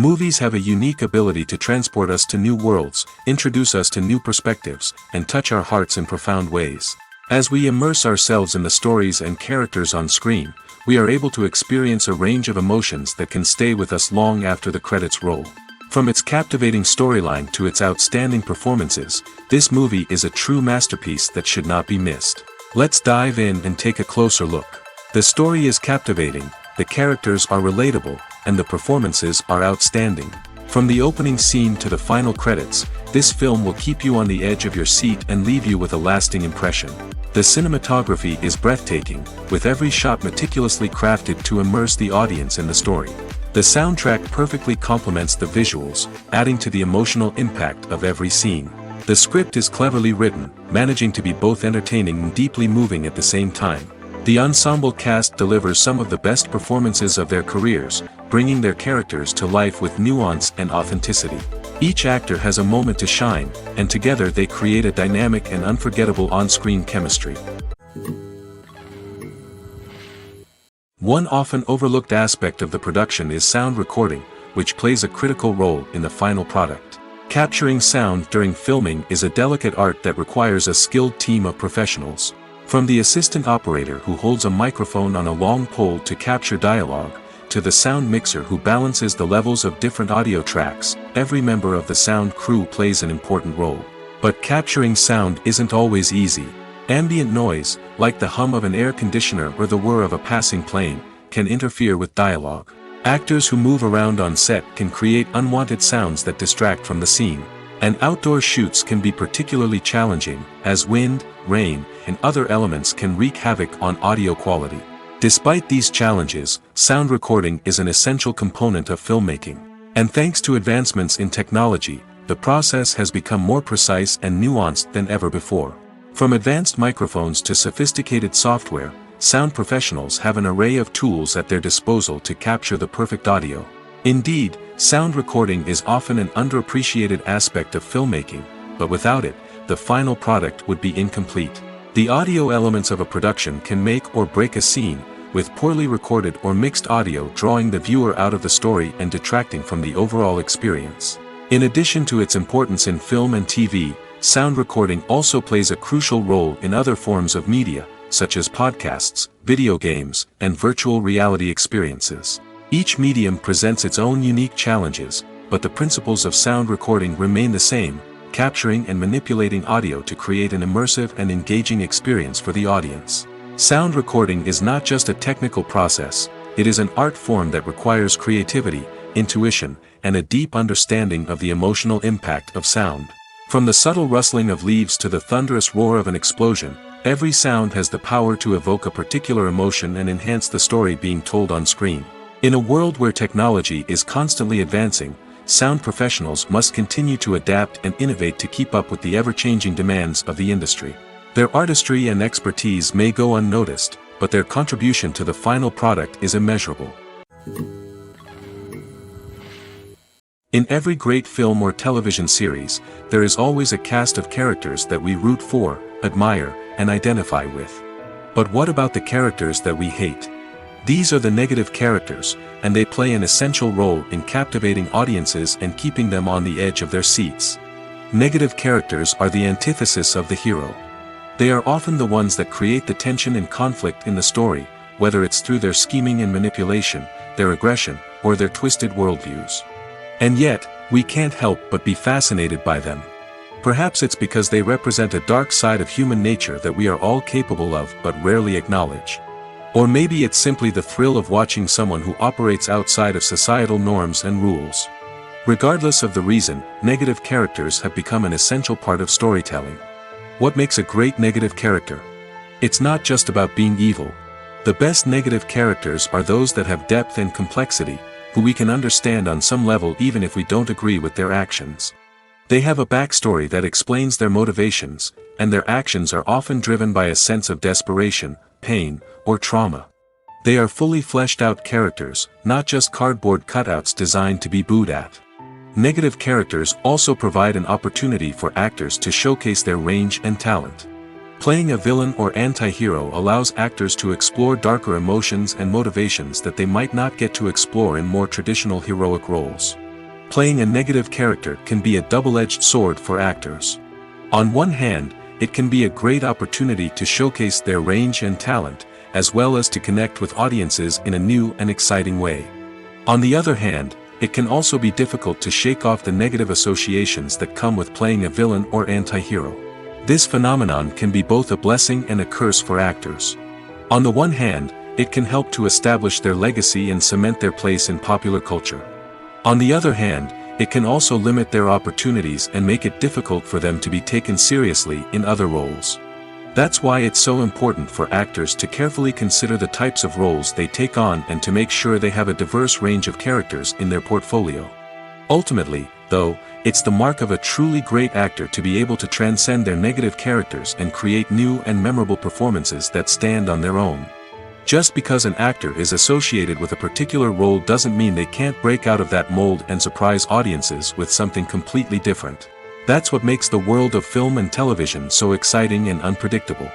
Movies have a unique ability to transport us to new worlds, introduce us to new perspectives, and touch our hearts in profound ways. As we immerse ourselves in the stories and characters on screen, we are able to experience a range of emotions that can stay with us long after the credits roll. From its captivating storyline to its outstanding performances, this movie is a true masterpiece that should not be missed. Let's dive in and take a closer look. The story is captivating, the characters are relatable, and the performances are outstanding. From the opening scene to the final credits, this film will keep you on the edge of your seat and leave you with a lasting impression. The cinematography is breathtaking, with every shot meticulously crafted to immerse the audience in the story. The soundtrack perfectly complements the visuals, adding to the emotional impact of every scene. The script is cleverly written, managing to be both entertaining and deeply moving at the same time. The ensemble cast delivers some of the best performances of their careers, bringing their characters to life with nuance and authenticity. Each actor has a moment to shine, and together they create a dynamic and unforgettable on-screen chemistry. One often overlooked aspect of the production is sound recording, which plays a critical role in the final product. Capturing sound during filming is a delicate art that requires a skilled team of professionals. From the assistant operator who holds a microphone on a long pole to capture dialogue, to the sound mixer who balances the levels of different audio tracks, every member of the sound crew plays an important role. But capturing sound isn't always easy. Ambient noise, like the hum of an air conditioner or the whir of a passing plane, can interfere with dialogue. Actors who move around on set can create unwanted sounds that distract from the scene. And outdoor shoots can be particularly challenging, as wind, rain, and other elements can wreak havoc on audio quality. Despite these challenges, sound recording is an essential component of filmmaking. And thanks to advancements in technology, the process has become more precise and nuanced than ever before. From advanced microphones to sophisticated software, sound professionals have an array of tools at their disposal to capture the perfect audio. Indeed, sound recording is often an underappreciated aspect of filmmaking, but without it, the final product would be incomplete. The audio elements of a production can make or break a scene, with poorly recorded or mixed audio drawing the viewer out of the story and detracting from the overall experience. In addition to its importance in film and TV, sound recording also plays a crucial role in other forms of media, such as podcasts, video games, and virtual reality experiences. Each medium presents its own unique challenges, but the principles of sound recording remain the same, capturing and manipulating audio to create an immersive and engaging experience for the audience. Sound recording is not just a technical process, it is an art form that requires creativity, intuition, and a deep understanding of the emotional impact of sound. From the subtle rustling of leaves to the thunderous roar of an explosion, every sound has the power to evoke a particular emotion and enhance the story being told on screen. In a world where technology is constantly advancing, sound professionals must continue to adapt and innovate to keep up with the ever-changing demands of the industry. Their artistry and expertise may go unnoticed, but their contribution to the final product is immeasurable. In every great film or television series, there is always a cast of characters that we root for, admire, and identify with. But what about the characters that we hate? These are the negative characters, and they play an essential role in captivating audiences and keeping them on the edge of their seats. Negative characters are the antithesis of the hero. They are often the ones that create the tension and conflict in the story, whether it's through their scheming and manipulation, their aggression, or their twisted worldviews. And yet, we can't help but be fascinated by them. Perhaps it's because they represent a dark side of human nature that we are all capable of but rarely acknowledge. Or maybe it's simply the thrill of watching someone who operates outside of societal norms and rules. Regardless of the reason, negative characters have become an essential part of storytelling. What makes a great negative character? It's not just about being evil. The best negative characters are those that have depth and complexity, who we can understand on some level even if we don't agree with their actions. They have a backstory that explains their motivations, and their actions are often driven by a sense of desperation, pain, or trauma. They are fully fleshed out characters, not just cardboard cutouts designed to be booed at. Negative characters also provide an opportunity for actors to showcase their range and talent. Playing a villain or anti-hero allows actors to explore darker emotions and motivations that they might not get to explore in more traditional heroic roles. Playing a negative character can be a double-edged sword for actors. On one hand, it can be a great opportunity to showcase their range and talent, as well as to connect with audiences in a new and exciting way. On the other hand, it can also be difficult to shake off the negative associations that come with playing a villain or anti-hero. This phenomenon can be both a blessing and a curse for actors. On the one hand, it can help to establish their legacy and cement their place in popular culture. On the other hand, it can also limit their opportunities and make it difficult for them to be taken seriously in other roles. That's why it's so important for actors to carefully consider the types of roles they take on and to make sure they have a diverse range of characters in their portfolio. Ultimately, though, it's the mark of a truly great actor to be able to transcend their negative characters and create new and memorable performances that stand on their own. Just because an actor is associated with a particular role doesn't mean they can't break out of that mold and surprise audiences with something completely different. That's what makes the world of film and television so exciting and unpredictable.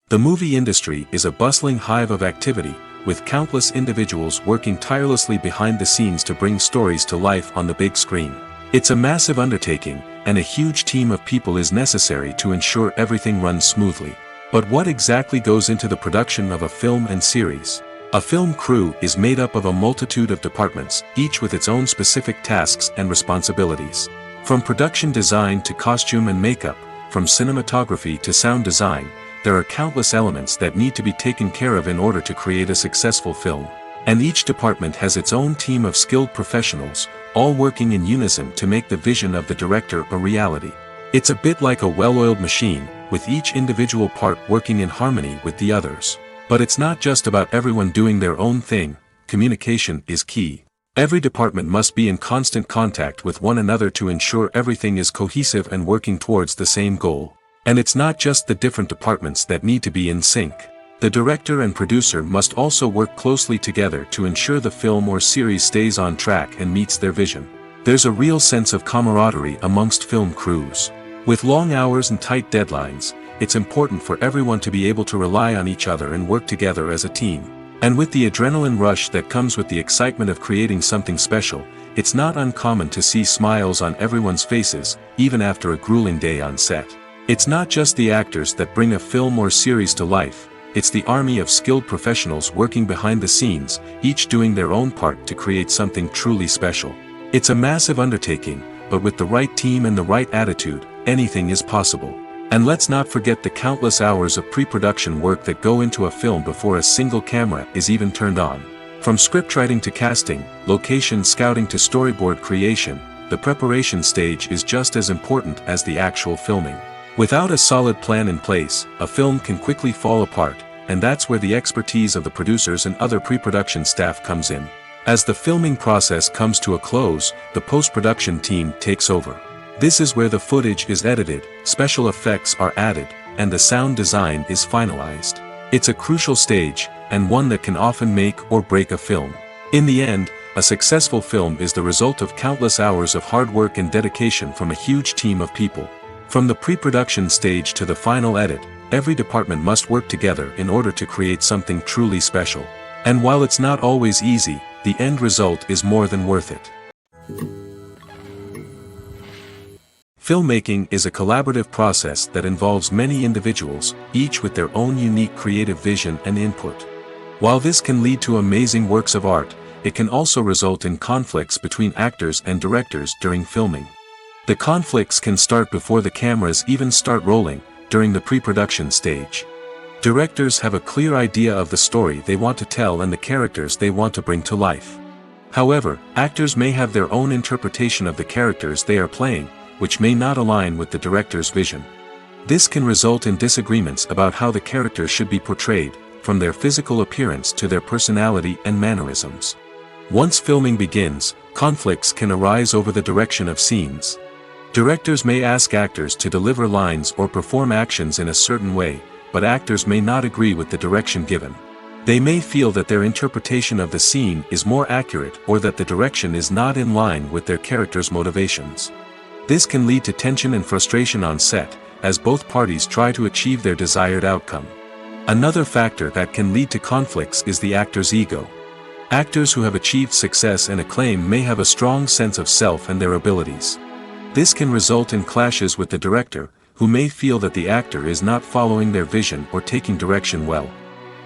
The movie industry is a bustling hive of activity, with countless individuals working tirelessly behind the scenes to bring stories to life on the big screen. It's a massive undertaking, and a huge team of people is necessary to ensure everything runs smoothly. But what exactly goes into the production of a film and series? A film crew is made up of a multitude of departments, each with its own specific tasks and responsibilities. From production design to costume and makeup, from cinematography to sound design, there are countless elements that need to be taken care of in order to create a successful film. And each department has its own team of skilled professionals, all working in unison to make the vision of the director a reality. It's a bit like a well-oiled machine, with each individual part working in harmony with the others. But it's not just about everyone doing their own thing. Communication is key. Every department must be in constant contact with one another to ensure everything is cohesive and working towards the same goal. And it's not just the different departments that need to be in sync. The director and producer must also work closely together to ensure the film or series stays on track and meets their vision. There's a real sense of camaraderie amongst film crews. With long hours and tight deadlines, it's important for everyone to be able to rely on each other and work together as a team. And with the adrenaline rush that comes with the excitement of creating something special, it's not uncommon to see smiles on everyone's faces, even after a grueling day on set. It's not just the actors that bring a film or series to life, it's the army of skilled professionals working behind the scenes, each doing their own part to create something truly special. It's a massive undertaking, but with the right team and the right attitude, anything is possible. And let's not forget the countless hours of pre-production work that go into a film before a single camera is even turned on. From scriptwriting to casting, location scouting to storyboard creation, the preparation stage is just as important as the actual filming. Without a solid plan in place, a film can quickly fall apart, and that's where the expertise of the producers and other pre-production staff comes in. As the filming process comes to a close, the post-production team takes over. This is where the footage is edited, special effects are added, and the sound design is finalized. It's a crucial stage, and one that can often make or break a film. In the end, a successful film is the result of countless hours of hard work and dedication from a huge team of people. From the pre-production stage to the final edit, every department must work together in order to create something truly special. And while it's not always easy, the end result is more than worth it. Filmmaking is a collaborative process that involves many individuals, each with their own unique creative vision and input. While this can lead to amazing works of art, it can also result in conflicts between actors and directors during filming. The conflicts can start before the cameras even start rolling, during the pre-production stage. Directors have a clear idea of the story they want to tell and the characters they want to bring to life. However, actors may have their own interpretation of the characters they are playing, which may not align with the director's vision. This can result in disagreements about how the characters should be portrayed, from their physical appearance to their personality and mannerisms. Once filming begins, conflicts can arise over the direction of scenes. Directors may ask actors to deliver lines or perform actions in a certain way, but actors may not agree with the direction given. They may feel that their interpretation of the scene is more accurate or that the direction is not in line with their character's motivations. This can lead to tension and frustration on set, as both parties try to achieve their desired outcome. Another factor that can lead to conflicts is the actor's ego. Actors who have achieved success and acclaim may have a strong sense of self and their abilities. This can result in clashes with the director, who may feel that the actor is not following their vision or taking direction well.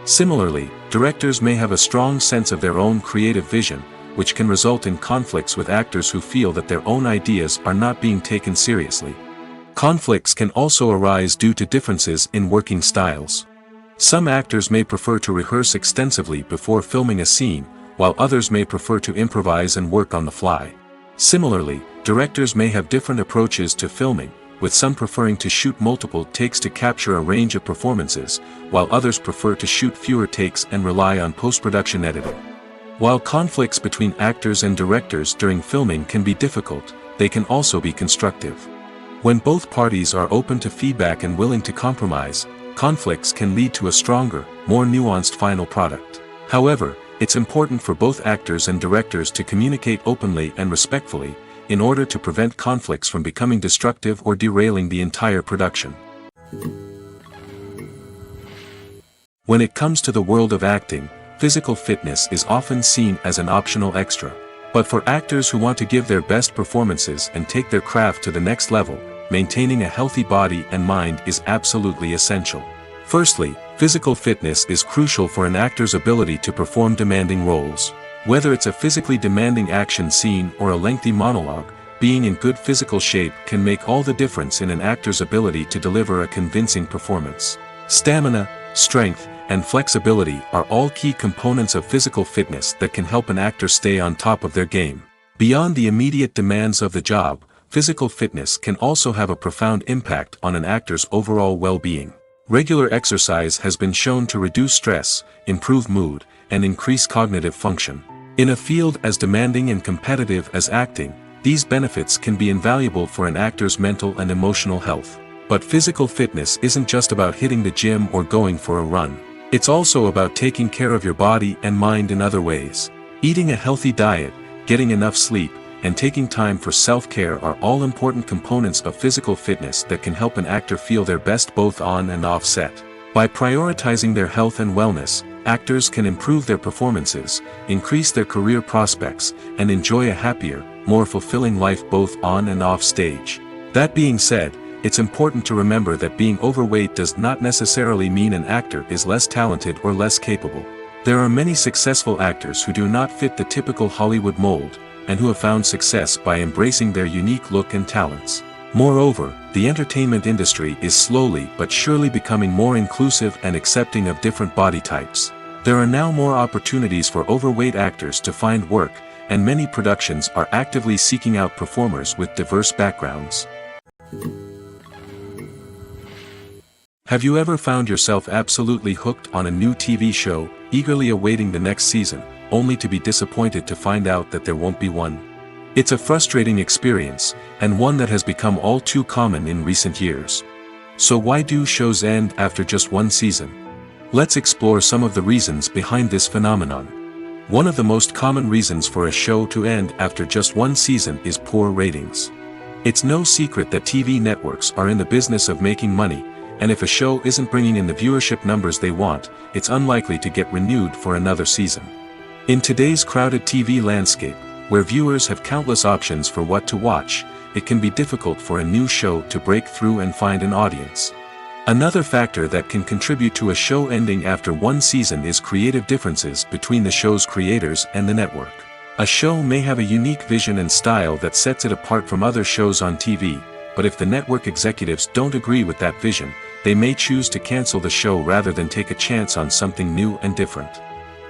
Similarly, directors may have a strong sense of their own creative vision, which can result in conflicts with actors who feel that their own ideas are not being taken seriously. Conflicts can also arise due to differences in working styles. Some actors may prefer to rehearse extensively before filming a scene, while others may prefer to improvise and work on the fly. Similarly, directors may have different approaches to filming, with some preferring to shoot multiple takes to capture a range of performances, while others prefer to shoot fewer takes and rely on post-production editing. While conflicts between actors and directors during filming can be difficult, they can also be constructive. When both parties are open to feedback and willing to compromise, conflicts can lead to a stronger, more nuanced final product. However, it's important for both actors and directors to communicate openly and respectfully, in order to prevent conflicts from becoming destructive or derailing the entire production. When it comes to the world of acting, physical fitness is often seen as an optional extra. But for actors who want to give their best performances and take their craft to the next level, maintaining a healthy body and mind is absolutely essential. Firstly, physical fitness is crucial for an actor's ability to perform demanding roles. Whether it's a physically demanding action scene or a lengthy monologue, being in good physical shape can make all the difference in an actor's ability to deliver a convincing performance. Stamina, strength, and flexibility are all key components of physical fitness that can help an actor stay on top of their game. Beyond the immediate demands of the job, physical fitness can also have a profound impact on an actor's overall well-being. Regular exercise has been shown to reduce stress, improve mood, and increase cognitive function. In a field as demanding and competitive as acting, these benefits can be invaluable for an actor's mental and emotional health. But physical fitness isn't just about hitting the gym or going for a run. It's also about taking care of your body and mind in other ways. Eating a healthy diet, getting enough sleep, and taking time for self-care are all important components of physical fitness that can help an actor feel their best both on and off set. By prioritizing their health and wellness, actors can improve their performances, increase their career prospects, and enjoy a happier, more fulfilling life both on and off stage. That being said, it's important to remember that being overweight does not necessarily mean an actor is less talented or less capable. There are many successful actors who do not fit the typical Hollywood mold, and who have found success by embracing their unique look and talents. Moreover, the entertainment industry is slowly but surely becoming more inclusive and accepting of different body types. There are now more opportunities for overweight actors to find work, and many productions are actively seeking out performers with diverse backgrounds. Have you ever found yourself absolutely hooked on a new TV show, eagerly awaiting the next season, only to be disappointed to find out that there won't be one? It's a frustrating experience, and one that has become all too common in recent years. So why do shows end after just one season? Let's explore some of the reasons behind this phenomenon. One of the most common reasons for a show to end after just one season is poor ratings. It's no secret that TV networks are in the business of making money, and if a show isn't bringing in the viewership numbers they want, it's unlikely to get renewed for another season. In today's crowded TV landscape, where viewers have countless options for what to watch, it can be difficult for a new show to break through and find an audience. Another factor that can contribute to a show ending after one season is creative differences between the show's creators and the network. A show may have a unique vision and style that sets it apart from other shows on TV, but if the network executives don't agree with that vision, they may choose to cancel the show rather than take a chance on something new and different.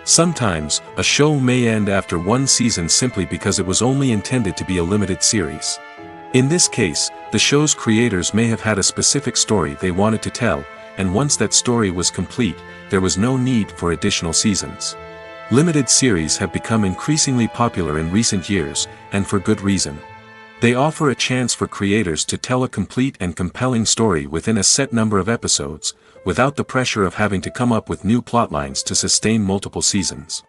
Sometimes, a show may end after one season simply because it was only intended to be a limited series. In this case, the show's creators may have had a specific story they wanted to tell, and once that story was complete, there was no need for additional seasons. Limited series have become increasingly popular in recent years, and for good reason. They offer a chance for creators to tell a complete and compelling story within a set number of episodes, without the pressure of having to come up with new plotlines to sustain multiple seasons.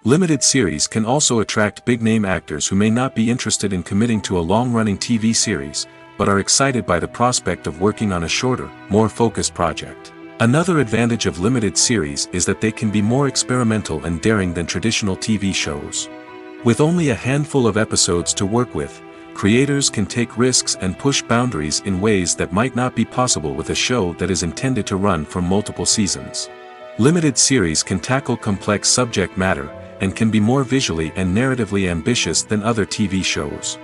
Limited series can also attract big-name actors who may not be interested in committing to a long-running TV series, but are excited by the prospect of working on a shorter, more focused project. Another advantage of limited series is that they can be more experimental and daring than traditional TV shows. With only a handful of episodes to work with, creators can take risks and push boundaries in ways that might not be possible with a show that is intended to run for multiple seasons. Limited series can tackle complex subject matter, and can be more visually and narratively ambitious than other TV shows.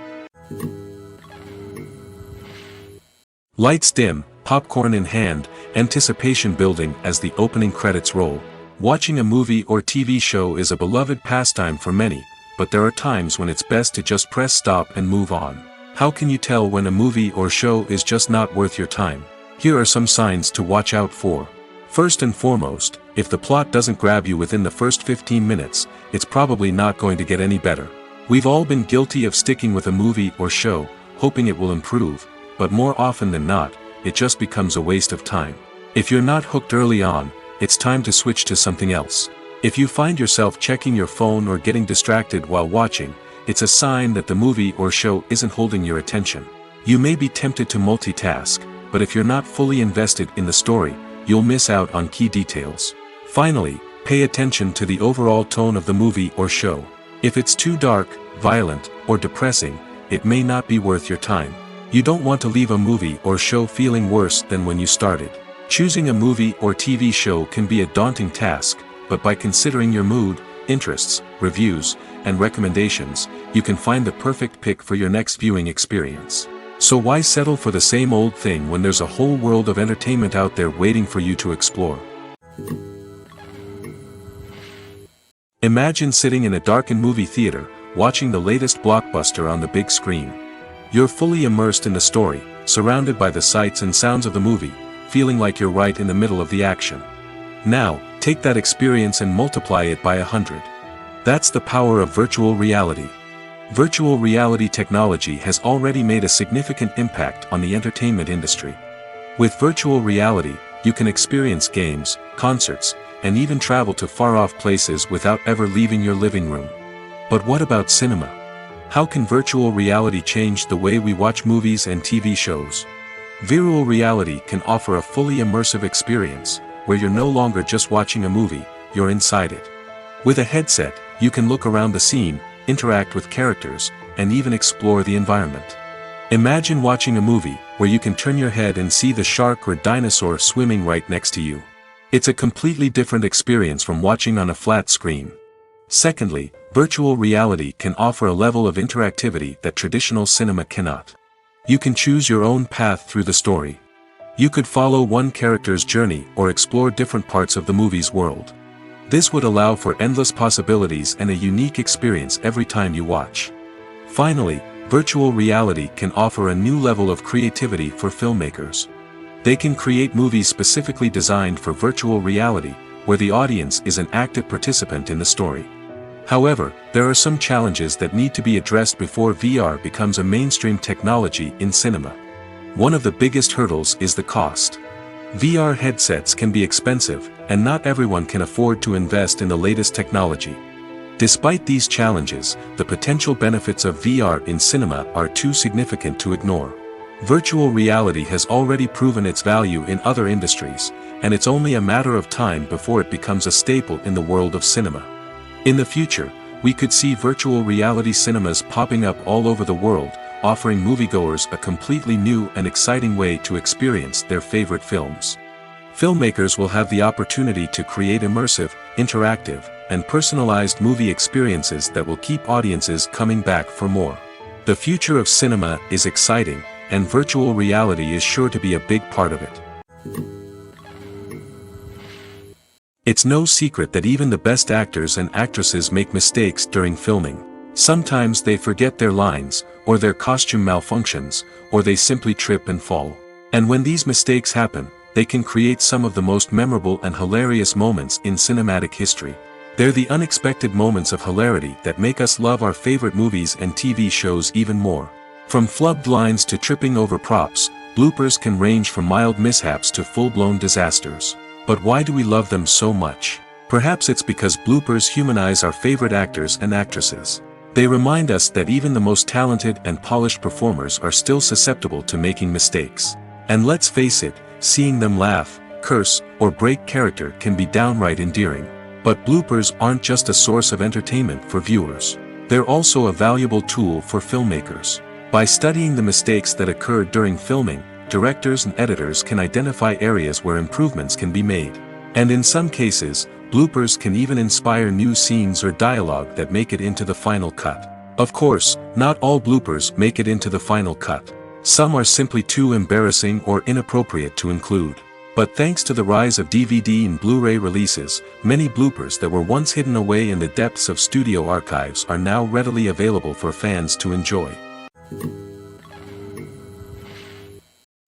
Lights dim, popcorn in hand, anticipation building as the opening credits roll. Watching a movie or TV show is a beloved pastime for many, but there are times when it's best to just press stop and move on. How can you tell when a movie or show is just not worth your time? Here are some signs to watch out for. First and foremost, if the plot doesn't grab you within the first 15 minutes, it's probably not going to get any better. We've all been guilty of sticking with a movie or show, hoping it will improve, but more often than not, it just becomes a waste of time. If you're not hooked early on, it's time to switch to something else. If you find yourself checking your phone or getting distracted while watching, it's a sign that the movie or show isn't holding your attention. You may be tempted to multitask, but if you're not fully invested in the story, you'll miss out on key details. Finally, pay attention to the overall tone of the movie or show. If it's too dark, violent, or depressing, it may not be worth your time. You don't want to leave a movie or show feeling worse than when you started. Choosing a movie or TV show can be a daunting task, but by considering your mood, interests, reviews, and recommendations, you can find the perfect pick for your next viewing experience. So why settle for the same old thing when there's a whole world of entertainment out there waiting for you to explore? Imagine sitting in a darkened movie theater, watching the latest blockbuster on the big screen. You're fully immersed in the story, surrounded by the sights and sounds of the movie, feeling like you're right in the middle of the action. Now, take that experience and multiply it by 100. That's the power of virtual reality. Virtual reality technology has already made a significant impact on the entertainment industry. With virtual reality, you can experience games, concerts, and even travel to far-off places without ever leaving your living room. But what about cinema? How can virtual reality change the way we watch movies and TV shows? Virtual reality can offer a fully immersive experience, where you're no longer just watching a movie, you're inside it. With a headset, you can look around the scene, interact with characters, and even explore the environment. Imagine watching a movie where you can turn your head and see the shark or dinosaur swimming right next to you. It's a completely different experience from watching on a flat screen. Secondly, virtual reality can offer a level of interactivity that traditional cinema cannot. You can choose your own path through the story. You could follow one character's journey or explore different parts of the movie's world. This would allow for endless possibilities and a unique experience every time you watch. Finally, virtual reality can offer a new level of creativity for filmmakers. They can create movies specifically designed for virtual reality, where the audience is an active participant in the story. However, there are some challenges that need to be addressed before VR becomes a mainstream technology in cinema. One of the biggest hurdles is the cost. VR headsets can be expensive, and not everyone can afford to invest in the latest technology. Despite these challenges, the potential benefits of VR in cinema are too significant to ignore. Virtual reality has already proven its value in other industries, and it's only a matter of time before it becomes a staple in the world of cinema. In the future, we could see virtual reality cinemas popping up all over the world, offering moviegoers a completely new and exciting way to experience their favorite films. Filmmakers will have the opportunity to create immersive, interactive, and personalized movie experiences that will keep audiences coming back for more. The future of cinema is exciting, and virtual reality is sure to be a big part of it. It's no secret that even the best actors and actresses make mistakes during filming. Sometimes they forget their lines, or their costume malfunctions, or they simply trip and fall. And when these mistakes happen, they can create some of the most memorable and hilarious moments in cinematic history. They're the unexpected moments of hilarity that make us love our favorite movies and TV shows even more. From flubbed lines to tripping over props, bloopers can range from mild mishaps to full-blown disasters. But why do we love them so much? Perhaps it's because bloopers humanize our favorite actors and actresses. They remind us that even the most talented and polished performers are still susceptible to making mistakes. And let's face it, seeing them laugh, curse, or break character can be downright endearing. But bloopers aren't just a source of entertainment for viewers. They're also a valuable tool for filmmakers. By studying the mistakes that occurred during filming, directors and editors can identify areas where improvements can be made. And in some cases, bloopers can even inspire new scenes or dialogue that make it into the final cut. Of course, not all bloopers make it into the final cut. Some are simply too embarrassing or inappropriate to include. But thanks to the rise of DVD and Blu-ray releases, many bloopers that were once hidden away in the depths of studio archives are now readily available for fans to enjoy.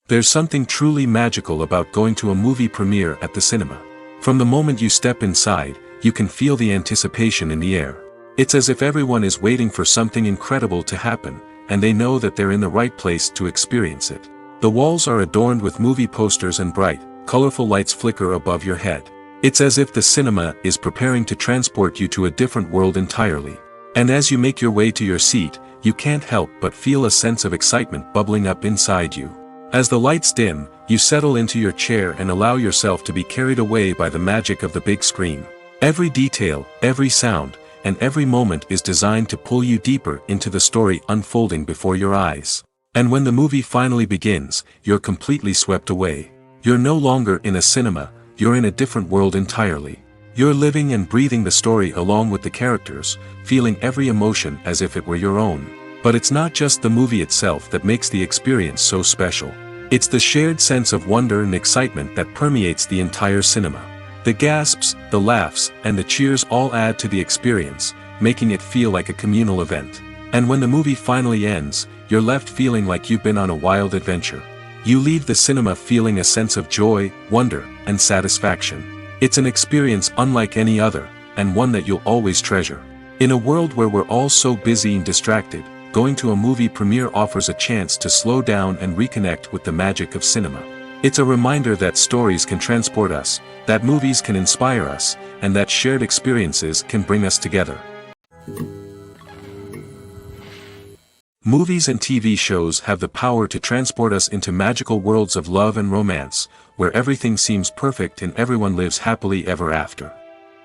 There's something truly magical about going to a movie premiere at the cinema. From the moment you step inside, you can feel the anticipation in the air. It's as if everyone is waiting for something incredible to happen, and they know that they're in the right place to experience it. The walls are adorned with movie posters and bright, colorful lights flicker above your head. It's as if the cinema is preparing to transport you to a different world entirely. And as you make your way to your seat, you can't help but feel a sense of excitement bubbling up inside you. As the lights dim, you settle into your chair and allow yourself to be carried away by the magic of the big screen. Every detail, every sound, and every moment is designed to pull you deeper into the story unfolding before your eyes. And when the movie finally begins, you're completely swept away. You're no longer in a cinema, you're in a different world entirely. You're living and breathing the story along with the characters, feeling every emotion as if it were your own. But it's not just the movie itself that makes the experience so special. It's the shared sense of wonder and excitement that permeates the entire cinema. The gasps, the laughs, and the cheers all add to the experience, making it feel like a communal event. And when the movie finally ends, you're left feeling like you've been on a wild adventure. You leave the cinema feeling a sense of joy, wonder, and satisfaction. It's an experience unlike any other, and one that you'll always treasure. In a world where we're all so busy and distracted, going to a movie premiere offers a chance to slow down and reconnect with the magic of cinema. It's a reminder that stories can transport us, that movies can inspire us, and that shared experiences can bring us together. Movies and TV shows have the power to transport us into magical worlds of love and romance, where everything seems perfect and everyone lives happily ever after.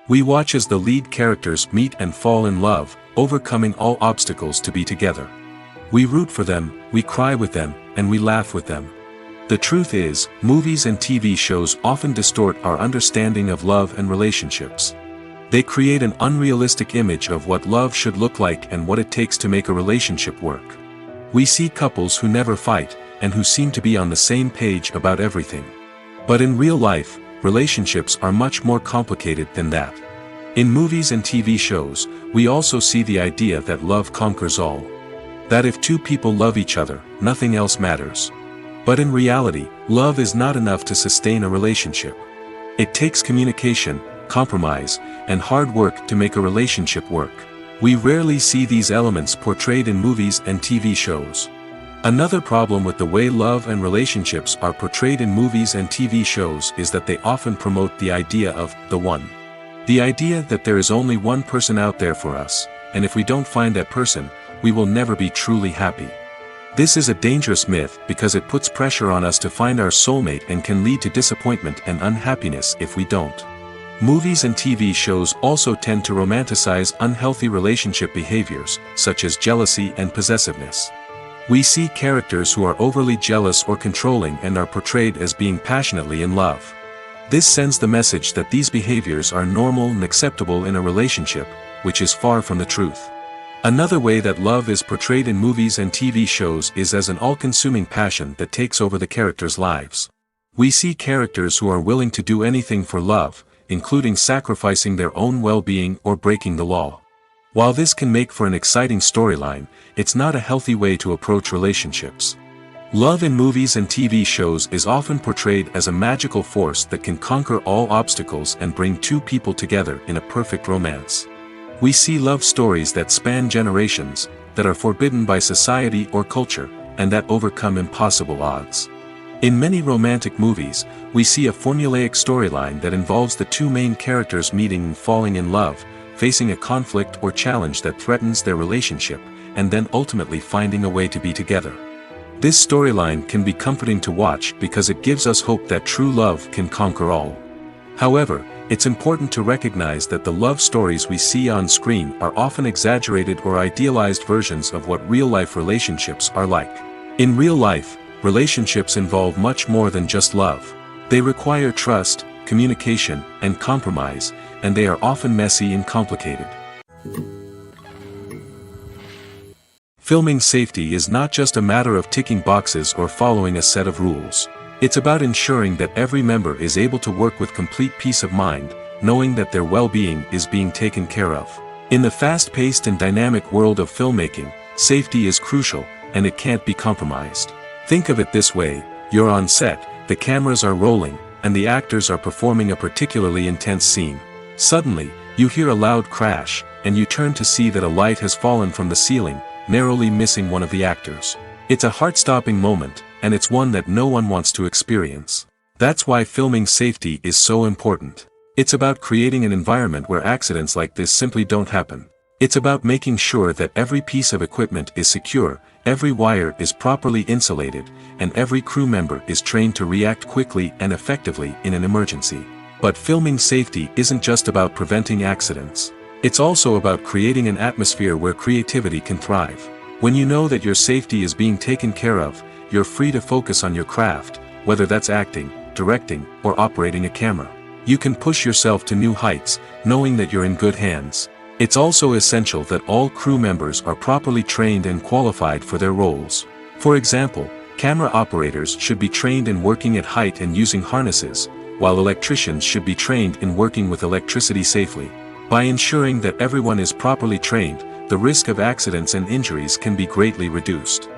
We watch as the lead characters meet and fall in love, overcoming all obstacles to be together. We root for them, we cry with them, and we laugh with them. The truth is, movies and TV shows often distort our understanding of love and relationships. They create an unrealistic image of what love should look like and what it takes to make a relationship work. We see couples who never fight, and who seem to be on the same page about everything. But in real life, relationships are much more complicated than that. In movies and TV shows, we also see the idea that love conquers all. That if two people love each other, nothing else matters. But in reality, love is not enough to sustain a relationship. It takes communication, compromise, and hard work to make a relationship work. We rarely see these elements portrayed in movies and TV shows. Another problem with the way love and relationships are portrayed in movies and TV shows is that they often promote the idea of the one. The idea that there is only one person out there for us, and if we don't find that person, we will never be truly happy. This is a dangerous myth because it puts pressure on us to find our soulmate and can lead to disappointment and unhappiness if we don't. Movies and TV shows also tend to romanticize unhealthy relationship behaviors, such as jealousy and possessiveness. We see characters who are overly jealous or controlling and are portrayed as being passionately in love. This sends the message that these behaviors are normal and acceptable in a relationship, which is far from the truth. Another way that love is portrayed in movies and TV shows is as an all-consuming passion that takes over the characters' lives. We see characters who are willing to do anything for love, including sacrificing their own well-being or breaking the law. While this can make for an exciting storyline, it's not a healthy way to approach relationships. Love in movies and TV shows is often portrayed as a magical force that can conquer all obstacles and bring two people together in a perfect romance. We see love stories that span generations, that are forbidden by society or culture, and that overcome impossible odds. In many romantic movies, we see a formulaic storyline that involves the two main characters meeting and falling in love, facing a conflict or challenge that threatens their relationship, and then ultimately finding a way to be together. This storyline can be comforting to watch because it gives us hope that true love can conquer all. However, it's important to recognize that the love stories we see on screen are often exaggerated or idealized versions of what real-life relationships are like. In real life, relationships involve much more than just love. They require trust, communication, and compromise, and they are often messy and complicated. Filming safety is not just a matter of ticking boxes or following a set of rules. It's about ensuring that every member is able to work with complete peace of mind, knowing that their well-being is being taken care of. In the fast-paced and dynamic world of filmmaking, safety is crucial, and it can't be compromised. Think of it this way: you're on set, the cameras are rolling, and the actors are performing a particularly intense scene. Suddenly, you hear a loud crash, and you turn to see that a light has fallen from the ceiling, narrowly missing one of the actors. It's a heart-stopping moment, and it's one that no one wants to experience. That's why filming safety is so important. It's about creating an environment where accidents like this simply don't happen. It's about making sure that every piece of equipment is secure, every wire is properly insulated, and every crew member is trained to react quickly and effectively in an emergency. But filming safety isn't just about preventing accidents. It's also about creating an atmosphere where creativity can thrive. When you know that your safety is being taken care of, you're free to focus on your craft, whether that's acting, directing, or operating a camera. You can push yourself to new heights, knowing that you're in good hands. It's also essential that all crew members are properly trained and qualified for their roles. For example, camera operators should be trained in working at height and using harnesses, while electricians should be trained in working with electricity safely. By ensuring that everyone is properly trained, the risk of accidents and injuries can be greatly reduced.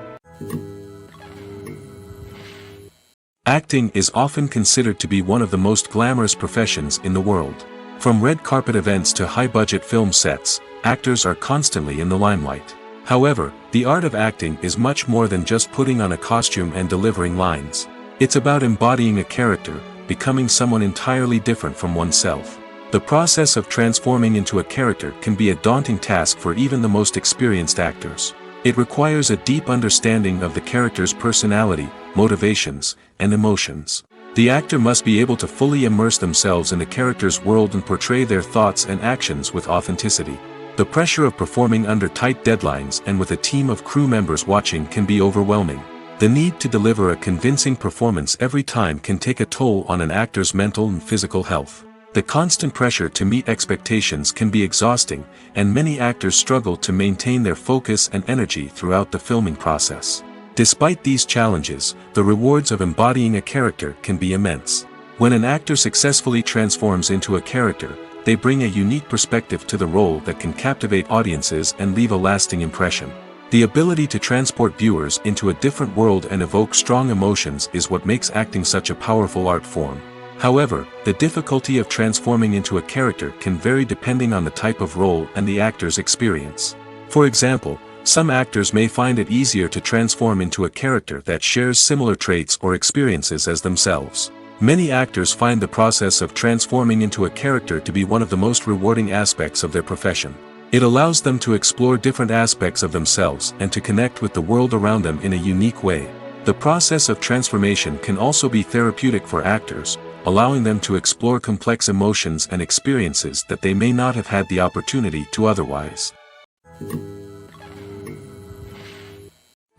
Acting is often considered to be one of the most glamorous professions in the world. From red carpet events to high-budget film sets, actors are constantly in the limelight. However, the art of acting is much more than just putting on a costume and delivering lines. It's about embodying a character, becoming someone entirely different from oneself. The process of transforming into a character can be a daunting task for even the most experienced actors. It requires a deep understanding of the character's personality, motivations, and emotions. The actor must be able to fully immerse themselves in the character's world and portray their thoughts and actions with authenticity. The pressure of performing under tight deadlines and with a team of crew members watching can be overwhelming. The need to deliver a convincing performance every time can take a toll on an actor's mental and physical health. The constant pressure to meet expectations can be exhausting, and many actors struggle to maintain their focus and energy throughout the filming process. Despite these challenges, the rewards of embodying a character can be immense. When an actor successfully transforms into a character, they bring a unique perspective to the role that can captivate audiences and leave a lasting impression. The ability to transport viewers into a different world and evoke strong emotions is what makes acting such a powerful art form. However, the difficulty of transforming into a character can vary depending on the type of role and the actor's experience. For example, some actors may find it easier to transform into a character that shares similar traits or experiences as themselves. Many actors find the process of transforming into a character to be one of the most rewarding aspects of their profession. It allows them to explore different aspects of themselves and to connect with the world around them in a unique way. The process of transformation can also be therapeutic for actors, allowing them to explore complex emotions and experiences that they may not have had the opportunity to otherwise.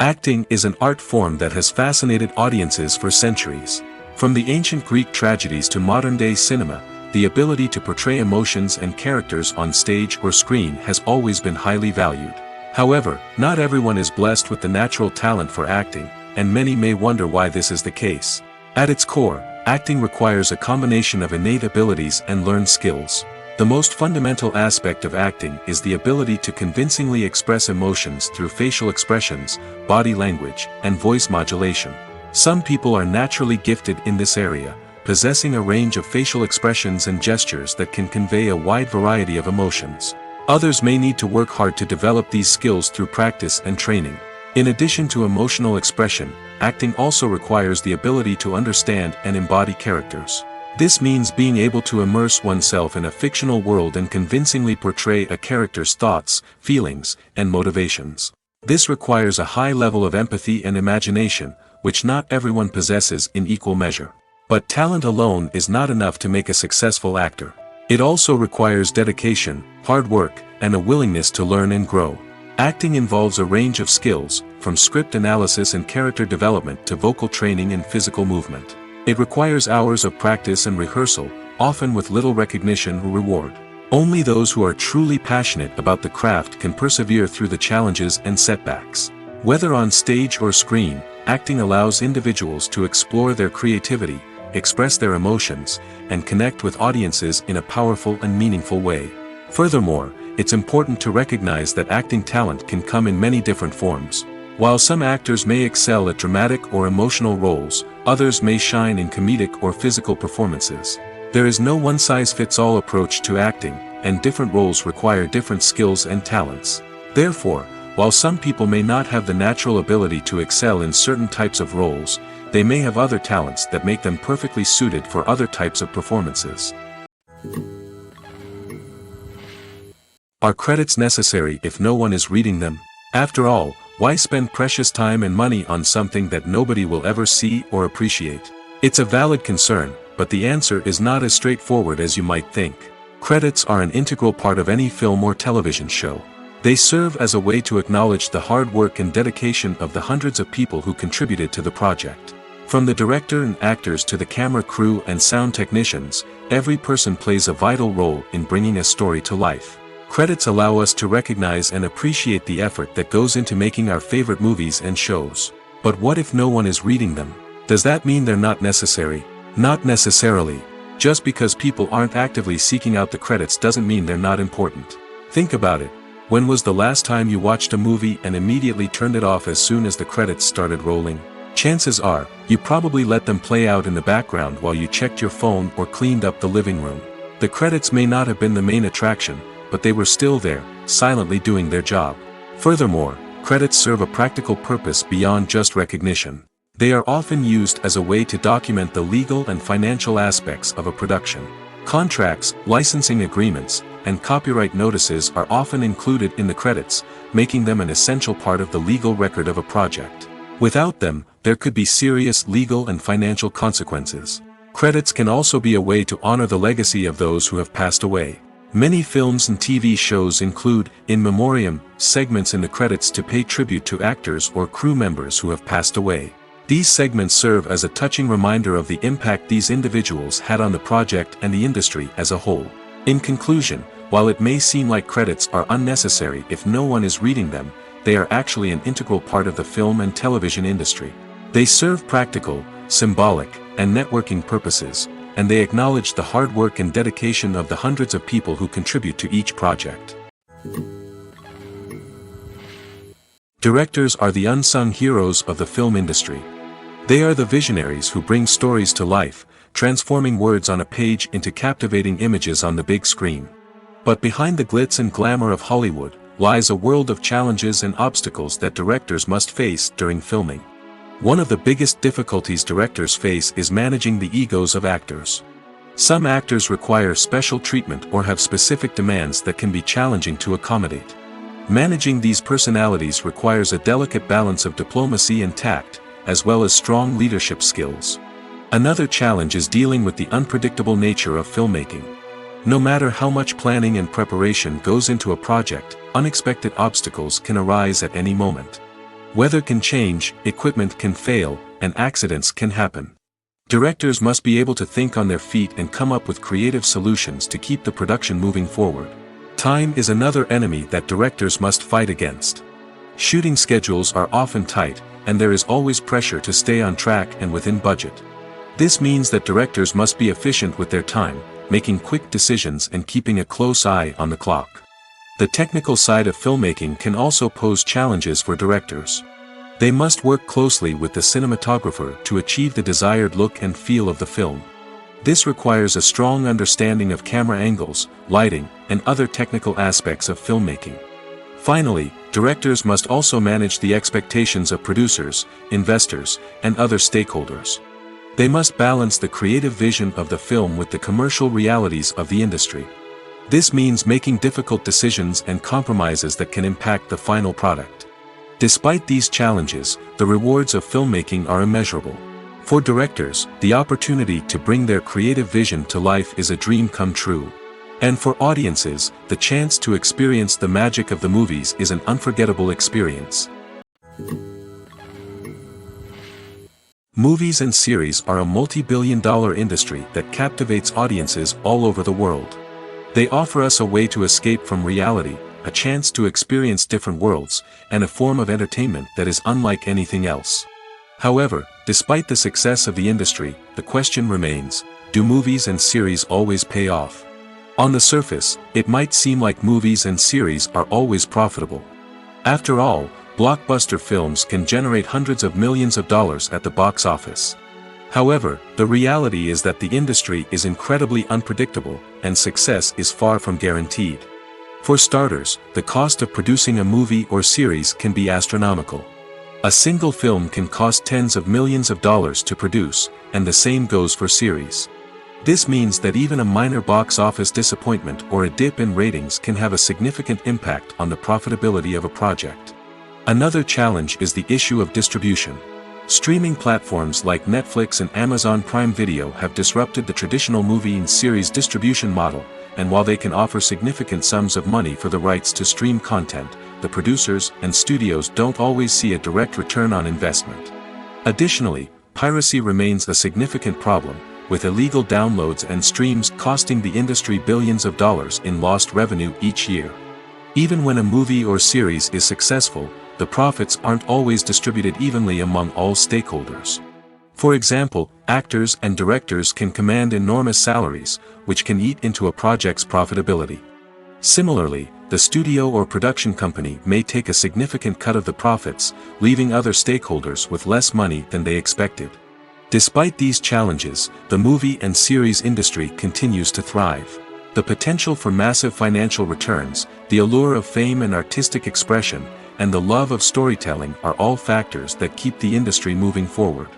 Acting is an art form that has fascinated audiences for centuries. From the ancient Greek tragedies to modern-day cinema, the ability to portray emotions and characters on stage or screen has always been highly valued. However, not everyone is blessed with the natural talent for acting, and many may wonder why this is the case. At its core, acting requires a combination of innate abilities and learned skills. The most fundamental aspect of acting is the ability to convincingly express emotions through facial expressions, body language, and voice modulation. Some people are naturally gifted in this area, possessing a range of facial expressions and gestures that can convey a wide variety of emotions. Others may need to work hard to develop these skills through practice and training. In addition to emotional expression, acting also requires the ability to understand and embody characters. This means being able to immerse oneself in a fictional world and convincingly portray a character's thoughts, feelings, and motivations. This requires a high level of empathy and imagination, which not everyone possesses in equal measure. But talent alone is not enough to make a successful actor. It also requires dedication, hard work, and a willingness to learn and grow. Acting involves a range of skills, from script analysis and character development to vocal training and physical movement. It requires hours of practice and rehearsal, often with little recognition or reward. Only those who are truly passionate about the craft can persevere through the challenges and setbacks. Whether on stage or screen, acting allows individuals to explore their creativity, express their emotions, and connect with audiences in a powerful and meaningful way. Furthermore, it's important to recognize that acting talent can come in many different forms. While some actors may excel at dramatic or emotional roles, others may shine in comedic or physical performances. There is no one-size-fits-all approach to acting, and different roles require different skills and talents. Therefore, while some people may not have the natural ability to excel in certain types of roles, they may have other talents that make them perfectly suited for other types of performances. Are credits necessary if no one is reading them? After all, why spend precious time and money on something that nobody will ever see or appreciate? It's a valid concern, but the answer is not as straightforward as you might think. Credits are an integral part of any film or television show. They serve as a way to acknowledge the hard work and dedication of the hundreds of people who contributed to the project. From the director and actors to the camera crew and sound technicians, every person plays a vital role in bringing a story to life. Credits allow us to recognize and appreciate the effort that goes into making our favorite movies and shows. But what if no one is reading them? Does that mean they're not necessary? Not necessarily. Just because people aren't actively seeking out the credits doesn't mean they're not important. Think about it. When was the last time you watched a movie and immediately turned it off as soon as the credits started rolling? Chances are, you probably let them play out in the background while you checked your phone or cleaned up the living room. The credits may not have been the main attraction, but they were still there, silently doing their job. Furthermore, credits serve a practical purpose beyond just recognition. They are often used as a way to document the legal and financial aspects of a production. Contracts, licensing agreements, and copyright notices are often included in the credits, making them an essential part of the legal record of a project. Without them, there could be serious legal and financial consequences. Credits can also be a way to honor the legacy of those who have passed away. Many films and TV shows include, in memoriam, segments in the credits to pay tribute to actors or crew members who have passed away. These segments serve as a touching reminder of the impact these individuals had on the project and the industry as a whole. In conclusion, while it may seem like credits are unnecessary if no one is reading them, they are actually an integral part of the film and television industry. They serve practical, symbolic, and networking purposes, and they acknowledge the hard work and dedication of the hundreds of people who contribute to each project. Directors are the unsung heroes of the film industry. They are the visionaries who bring stories to life, transforming words on a page into captivating images on the big screen. But behind the glitz and glamour of Hollywood, lies a world of challenges and obstacles that directors must face during filming. One of the biggest difficulties directors face is managing the egos of actors. Some actors require special treatment or have specific demands that can be challenging to accommodate. Managing these personalities requires a delicate balance of diplomacy and tact, as well as strong leadership skills. Another challenge is dealing with the unpredictable nature of filmmaking. No matter how much planning and preparation goes into a project, unexpected obstacles can arise at any moment. Weather can change, equipment can fail, and accidents can happen. Directors must be able to think on their feet and come up with creative solutions to keep the production moving forward. Time is another enemy that directors must fight against. Shooting schedules are often tight, and there is always pressure to stay on track and within budget. This means that directors must be efficient with their time, making quick decisions and keeping a close eye on the clock. The technical side of filmmaking can also pose challenges for directors. They must work closely with the cinematographer to achieve the desired look and feel of the film. This requires a strong understanding of camera angles, lighting, and other technical aspects of filmmaking. Finally, directors must also manage the expectations of producers, investors, and other stakeholders. They must balance the creative vision of the film with the commercial realities of the industry. This means making difficult decisions and compromises that can impact the final product. Despite these challenges, the rewards of filmmaking are immeasurable. For directors, the opportunity to bring their creative vision to life is a dream come true. And for audiences, the chance to experience the magic of the movies is an unforgettable experience. Movies and series are a multi-billion-dollar industry that captivates audiences all over the world. They offer us a way to escape from reality, a chance to experience different worlds, and a form of entertainment that is unlike anything else. However, despite the success of the industry, the question remains, do movies and series always pay off? On the surface, it might seem like movies and series are always profitable. After all, blockbuster films can generate hundreds of millions of dollars at the box office. However, the reality is that the industry is incredibly unpredictable, and success is far from guaranteed. For starters, the cost of producing a movie or series can be astronomical. A single film can cost tens of millions of dollars to produce, and the same goes for series. This means that even a minor box office disappointment or a dip in ratings can have a significant impact on the profitability of a project. Another challenge is the issue of distribution. Streaming platforms like Netflix and Amazon Prime Video have disrupted the traditional movie and series distribution model, and while they can offer significant sums of money for the rights to stream content, the producers and studios don't always see a direct return on investment. Additionally, piracy remains a significant problem, with illegal downloads and streams costing the industry billions of dollars in lost revenue each year. Even when a movie or series is successful, the profits aren't always distributed evenly among all stakeholders. For example, actors and directors can command enormous salaries, which can eat into a project's profitability. Similarly, the studio or production company may take a significant cut of the profits, leaving other stakeholders with less money than they expected. Despite these challenges, the movie and series industry continues to thrive. The potential for massive financial returns, the allure of fame and artistic expression, and the love of storytelling are all factors that keep the industry moving forward.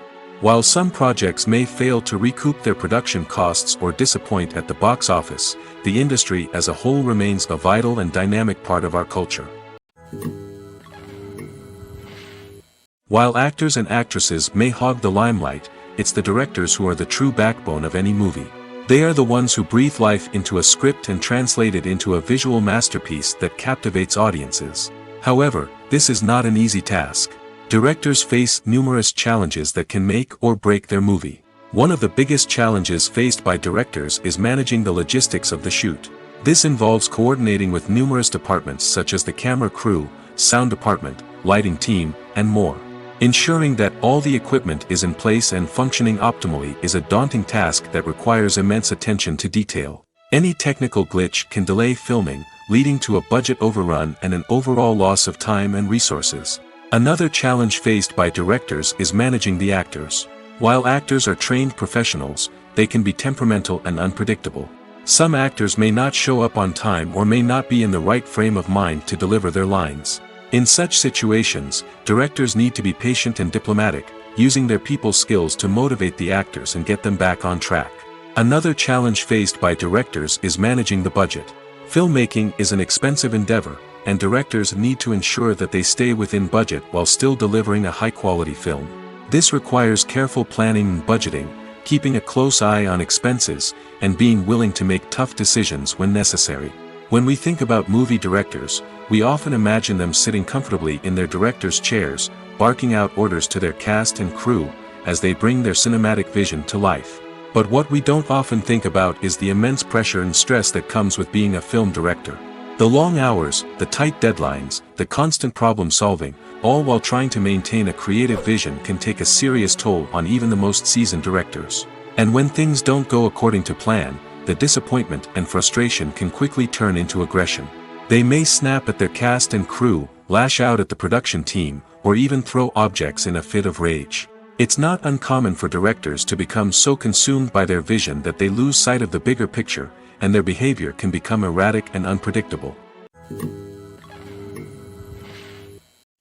While some projects may fail to recoup their production costs or disappoint at the box office, the industry as a whole remains a vital and dynamic part of our culture. While actors and actresses may hog the limelight, it's the directors who are the true backbone of any movie. They are the ones who breathe life into a script and translate it into a visual masterpiece that captivates audiences. However, this is not an easy task. Directors face numerous challenges that can make or break their movie. One of the biggest challenges faced by directors is managing the logistics of the shoot. This involves coordinating with numerous departments such as the camera crew, sound department, lighting team, and more. Ensuring that all the equipment is in place and functioning optimally is a daunting task that requires immense attention to detail. Any technical glitch can delay filming, leading to a budget overrun and an overall loss of time and resources. Another challenge faced by directors is managing the actors. While actors are trained professionals, they can be temperamental and unpredictable. Some actors may not show up on time or may not be in the right frame of mind to deliver their lines. In such situations, directors need to be patient and diplomatic, using their people skills to motivate the actors and get them back on track. Another challenge faced by directors is managing the budget. Filmmaking is an expensive endeavor, and directors need to ensure that they stay within budget while still delivering a high-quality film. This requires careful planning and budgeting, keeping a close eye on expenses, and being willing to make tough decisions when necessary. When we think about movie directors, we often imagine them sitting comfortably in their director's chairs, barking out orders to their cast and crew, as they bring their cinematic vision to life. But what we don't often think about is the immense pressure and stress that comes with being a film director. The long hours, the tight deadlines, the constant problem solving, all while trying to maintain a creative vision can take a serious toll on even the most seasoned directors. And when things don't go according to plan, the disappointment and frustration can quickly turn into aggression. They may snap at their cast and crew, lash out at the production team, or even throw objects in a fit of rage. It's not uncommon for directors to become so consumed by their vision that they lose sight of the bigger picture, and their behavior can become erratic and unpredictable.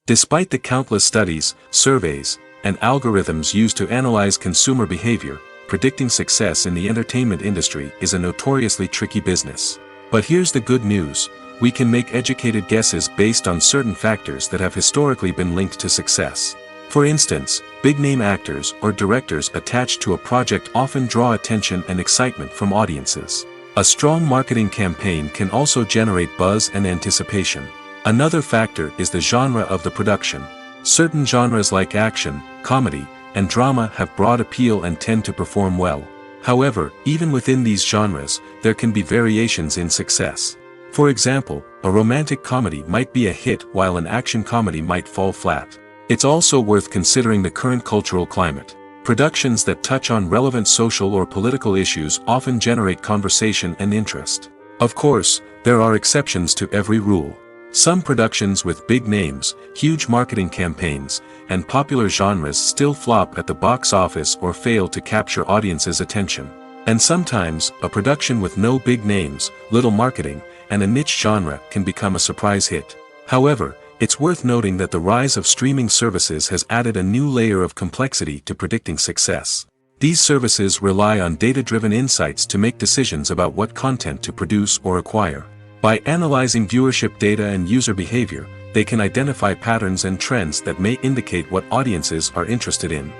Despite the countless studies, surveys, and algorithms used to analyze consumer behavior, predicting success in the entertainment industry is a notoriously tricky business. But here's the good news: we can make educated guesses based on certain factors that have historically been linked to success. For instance, big-name actors or directors attached to a project often draw attention and excitement from audiences. A strong marketing campaign can also generate buzz and anticipation. Another factor is the genre of the production. Certain genres like action, comedy, and drama have broad appeal and tend to perform well. However, even within these genres, there can be variations in success. For example, a romantic comedy might be a hit while an action comedy might fall flat. It's also worth considering the current cultural climate. Productions that touch on relevant social or political issues often generate conversation and interest. Of course, there are exceptions to every rule. Some productions with big names, huge marketing campaigns, and popular genres still flop at the box office or fail to capture audiences' attention. And sometimes, a production with no big names, little marketing, and a niche genre can become a surprise hit. However, it's worth noting that the rise of streaming services has added a new layer of complexity to predicting success. These services rely on data-driven insights to make decisions about what content to produce or acquire. By analyzing viewership data and user behavior, they can identify patterns and trends that may indicate what audiences are interested in.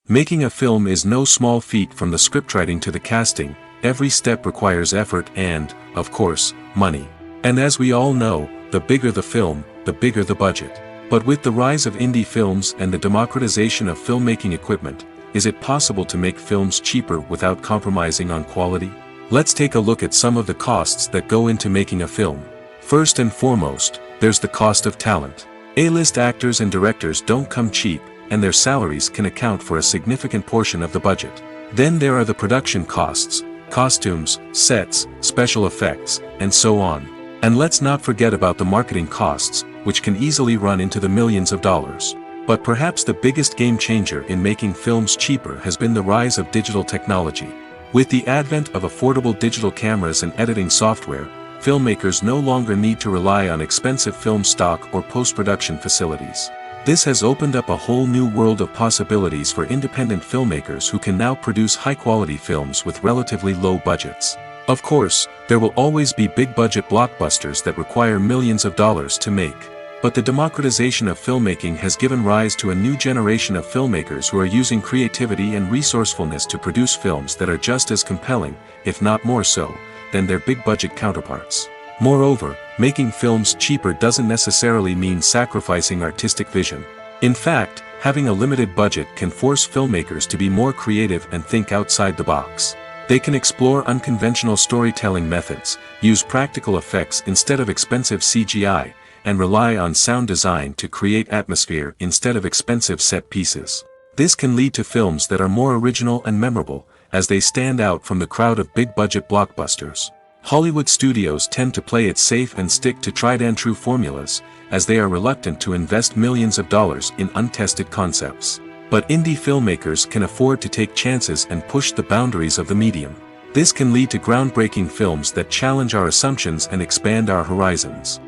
Making a film is no small feat. From the scriptwriting to the casting, every step requires effort and, of course, money. And as we all know, the bigger the film, the bigger the budget. But with the rise of indie films and the democratization of filmmaking equipment, is it possible to make films cheaper without compromising on quality? Let's take a look at some of the costs that go into making a film. First and foremost, there's the cost of talent. A-list actors and directors don't come cheap, and their salaries can account for a significant portion of the budget. Then there are the production costs, costumes, sets, special effects, and so on. And let's not forget about the marketing costs, which can easily run into the millions of dollars. But perhaps the biggest game changer in making films cheaper has been the rise of digital technology. With the advent of affordable digital cameras and editing software, filmmakers no longer need to rely on expensive film stock or post-production facilities. This has opened up a whole new world of possibilities for independent filmmakers who can now produce high-quality films with relatively low budgets. Of course, there will always be big-budget blockbusters that require millions of dollars to make. But the democratization of filmmaking has given rise to a new generation of filmmakers who are using creativity and resourcefulness to produce films that are just as compelling, if not more so, than their big-budget counterparts. Moreover, making films cheaper doesn't necessarily mean sacrificing artistic vision. In fact, having a limited budget can force filmmakers to be more creative and think outside the box. They can explore unconventional storytelling methods, use practical effects instead of expensive CGI, and rely on sound design to create atmosphere instead of expensive set pieces. This can lead to films that are more original and memorable, as they stand out from the crowd of big-budget blockbusters. Hollywood studios tend to play it safe and stick to tried-and-true formulas, as they are reluctant to invest millions of dollars in untested concepts. But indie filmmakers can afford to take chances and push the boundaries of the medium. This can lead to groundbreaking films that challenge our assumptions and expand our horizons.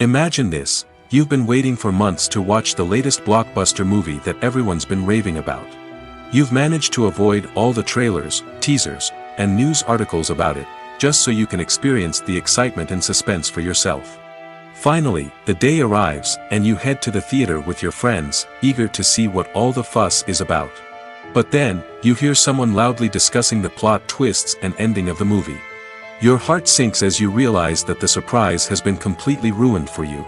Imagine this: you've been waiting for months to watch the latest blockbuster movie that everyone's been raving about. You've managed to avoid all the trailers, teasers, and news articles about it, just so you can experience the excitement and suspense for yourself. Finally, the day arrives, and you head to the theater with your friends, eager to see what all the fuss is about. But then, you hear someone loudly discussing the plot twists and ending of the movie. Your heart sinks as you realize that the surprise has been completely ruined for you.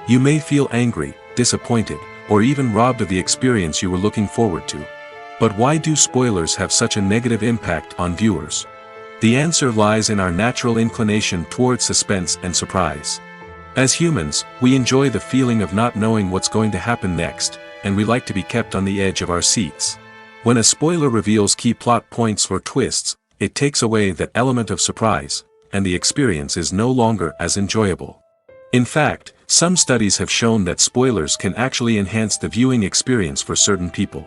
You may feel angry, disappointed, or even robbed of the experience you were looking forward to. But why do spoilers have such a negative impact on viewers? The answer lies in our natural inclination toward suspense and surprise. As humans, we enjoy the feeling of not knowing what's going to happen next, and we like to be kept on the edge of our seats. When a spoiler reveals key plot points or twists, it takes away that element of surprise, and the experience is no longer as enjoyable. In fact, some studies have shown that spoilers can actually enhance the viewing experience for certain people.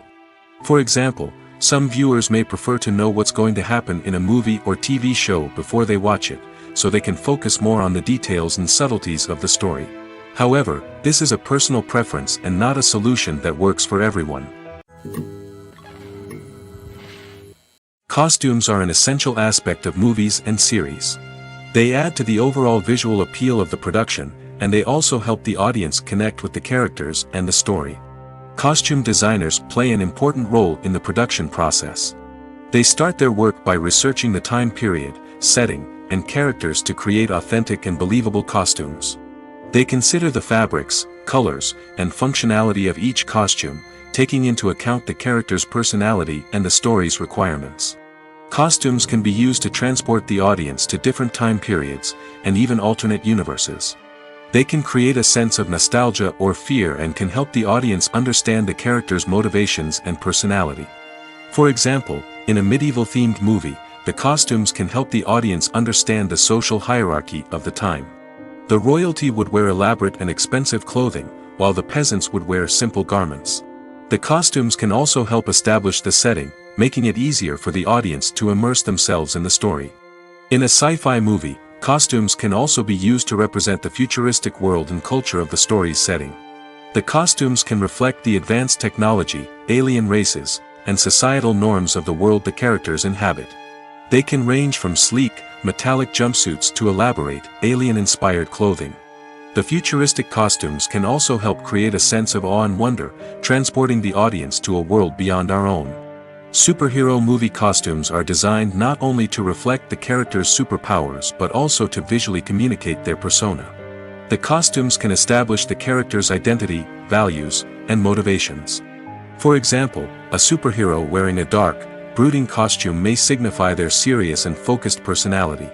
For example, some viewers may prefer to know what's going to happen in a movie or TV show before they watch it, so they can focus more on the details and subtleties of the story. However, this is a personal preference and not a solution that works for everyone. Costumes are an essential aspect of movies and series. They add to the overall visual appeal of the production, and they also help the audience connect with the characters and the story. Costume designers play an important role in the production process. They start their work by researching the time period, setting, and characters to create authentic and believable costumes. They consider the fabrics, colors, and functionality of each costume, taking into account the character's personality and the story's requirements. Costumes can be used to transport the audience to different time periods, and even alternate universes. They can create a sense of nostalgia or fear and can help the audience understand the character's motivations and personality. For example, in a medieval-themed movie, the costumes can help the audience understand the social hierarchy of the time. The royalty would wear elaborate and expensive clothing, while the peasants would wear simple garments. The costumes can also help establish the setting, making it easier for the audience to immerse themselves in the story. In a sci-fi movie, costumes can also be used to represent the futuristic world and culture of the story's setting. The costumes can reflect the advanced technology, alien races, and societal norms of the world the characters inhabit. They can range from sleek, metallic jumpsuits to elaborate, alien-inspired clothing. The futuristic costumes can also help create a sense of awe and wonder, transporting the audience to a world beyond our own. Superhero movie costumes are designed not only to reflect the character's superpowers but also to visually communicate their persona. The costumes can establish the character's identity, values, and motivations. For example, a superhero wearing a dark, brooding costume may signify their serious and focused personality.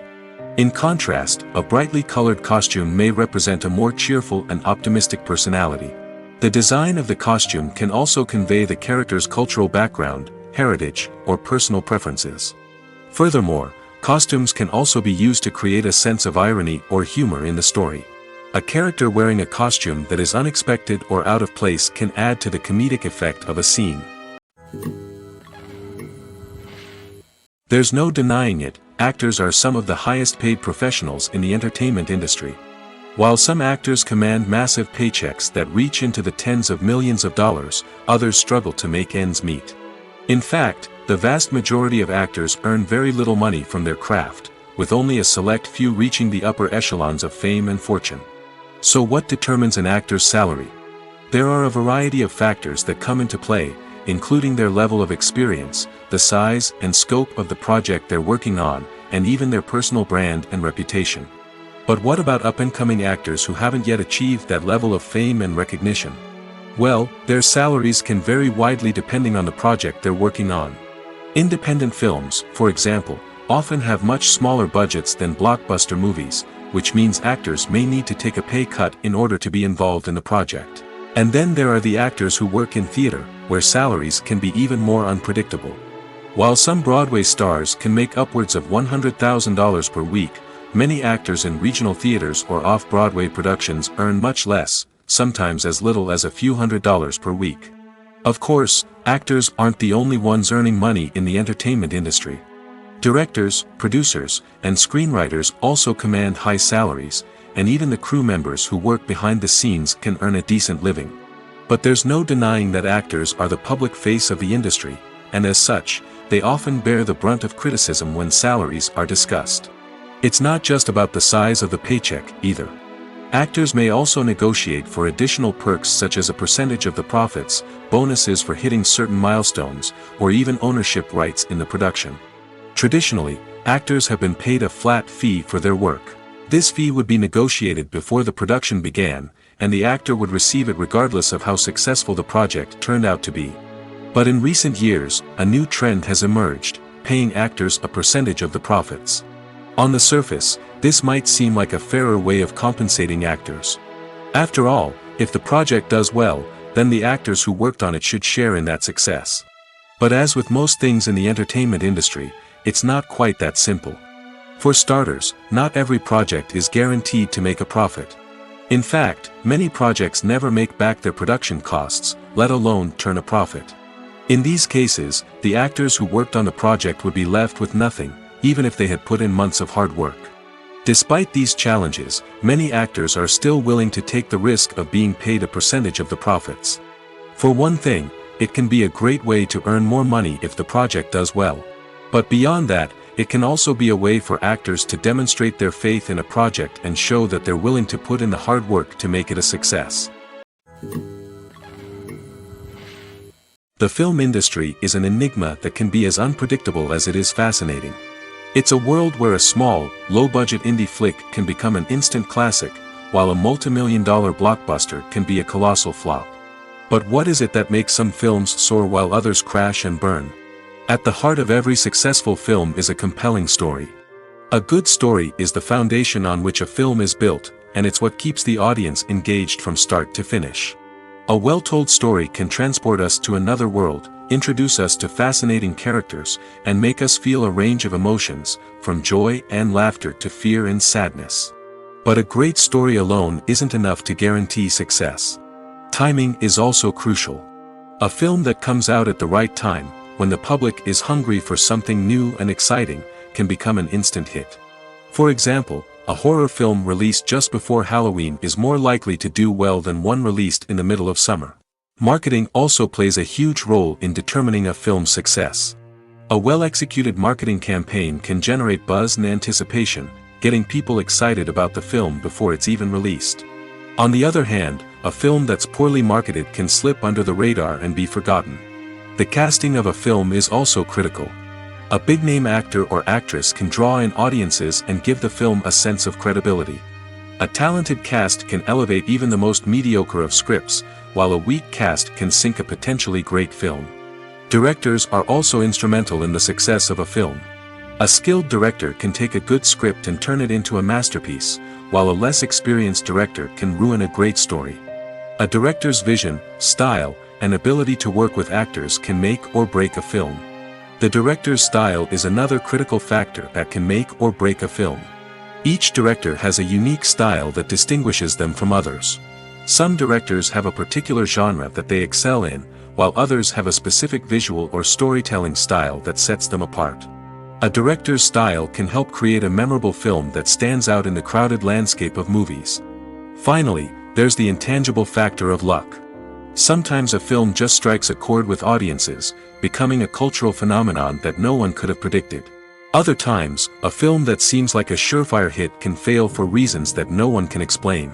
In contrast, a brightly colored costume may represent a more cheerful and optimistic personality. The design of the costume can also convey the character's cultural background, heritage, or personal preferences. Furthermore, costumes can also be used to create a sense of irony or humor in the story. A character wearing a costume that is unexpected or out of place can add to the comedic effect of a scene. There's no denying it, actors are some of the highest paid professionals in the entertainment industry. While some actors command massive paychecks that reach into the tens of millions of dollars, others struggle to make ends meet. In fact, the vast majority of actors earn very little money from their craft, with only a select few reaching the upper echelons of fame and fortune. So what determines an actor's salary? There are a variety of factors that come into play, including their level of experience, the size and scope of the project they're working on, and even their personal brand and reputation. But what about up-and-coming actors who haven't yet achieved that level of fame and recognition? Well, their salaries can vary widely depending on the project they're working on. Independent films, for example, often have much smaller budgets than blockbuster movies, which means actors may need to take a pay cut in order to be involved in the project. And then there are the actors who work in theater, where salaries can be even more unpredictable. While some Broadway stars can make upwards of $100,000 per week, many actors in regional theaters or off-Broadway productions earn much less, sometimes as little as a few $100s per week. Of course, actors aren't the only ones earning money in the entertainment industry. Directors, producers, and screenwriters also command high salaries, and even the crew members who work behind the scenes can earn a decent living. But there's no denying that actors are the public face of the industry, and as such, they often bear the brunt of criticism when salaries are discussed. It's not just about the size of the paycheck, either. Actors may also negotiate for additional perks such as a percentage of the profits, bonuses for hitting certain milestones, or even ownership rights in the production. Traditionally, actors have been paid a flat fee for their work. This fee would be negotiated before the production began, and the actor would receive it regardless of how successful the project turned out to be. But in recent years, a new trend has emerged, paying actors a percentage of the profits. On the surface, this might seem like a fairer way of compensating actors. After all, if the project does well, then the actors who worked on it should share in that success. But as with most things in the entertainment industry, it's not quite that simple. For starters, not every project is guaranteed to make a profit. In fact, many projects never make back their production costs, let alone turn a profit. In these cases, the actors who worked on the project would be left with nothing, even if they had put in months of hard work. Despite these challenges, many actors are still willing to take the risk of being paid a percentage of the profits. For one thing, it can be a great way to earn more money if the project does well. But beyond that, it can also be a way for actors to demonstrate their faith in a project and show that they're willing to put in the hard work to make it a success. The film industry is an enigma that can be as unpredictable as it is fascinating. It's a world where a small, low-budget indie flick can become an instant classic, while a multi-million-dollar blockbuster can be a colossal flop. But what is it that makes some films soar while others crash and burn? At the heart of every successful film is a compelling story. A good story is the foundation on which a film is built, and it's what keeps the audience engaged from start to finish. A well-told story can transport us to another world, introduce us to fascinating characters, and make us feel a range of emotions, from joy and laughter to fear and sadness. But a great story alone isn't enough to guarantee success. Timing is also crucial. A film that comes out at the right time, when the public is hungry for something new and exciting, can become an instant hit. For example, a horror film released just before Halloween is more likely to do well than one released in the middle of summer. Marketing also plays a huge role in determining a film's success. A well-executed marketing campaign can generate buzz and anticipation, getting people excited about the film before it's even released. On the other hand, a film that's poorly marketed can slip under the radar and be forgotten. The casting of a film is also critical. A big-name actor or actress can draw in audiences and give the film a sense of credibility. A talented cast can elevate even the most mediocre of scripts, while a weak cast can sink a potentially great film. Directors are also instrumental in the success of a film. A skilled director can take a good script and turn it into a masterpiece, while a less experienced director can ruin a great story. A director's vision, style, and ability to work with actors can make or break a film. The director's style is another critical factor that can make or break a film. Each director has a unique style that distinguishes them from others. Some directors have a particular genre that they excel in, while others have a specific visual or storytelling style that sets them apart. A director's style can help create a memorable film that stands out in the crowded landscape of movies. Finally, there's the intangible factor of luck. Sometimes a film just strikes a chord with audiences, becoming a cultural phenomenon that no one could have predicted. Other times, a film that seems like a surefire hit can fail for reasons that no one can explain.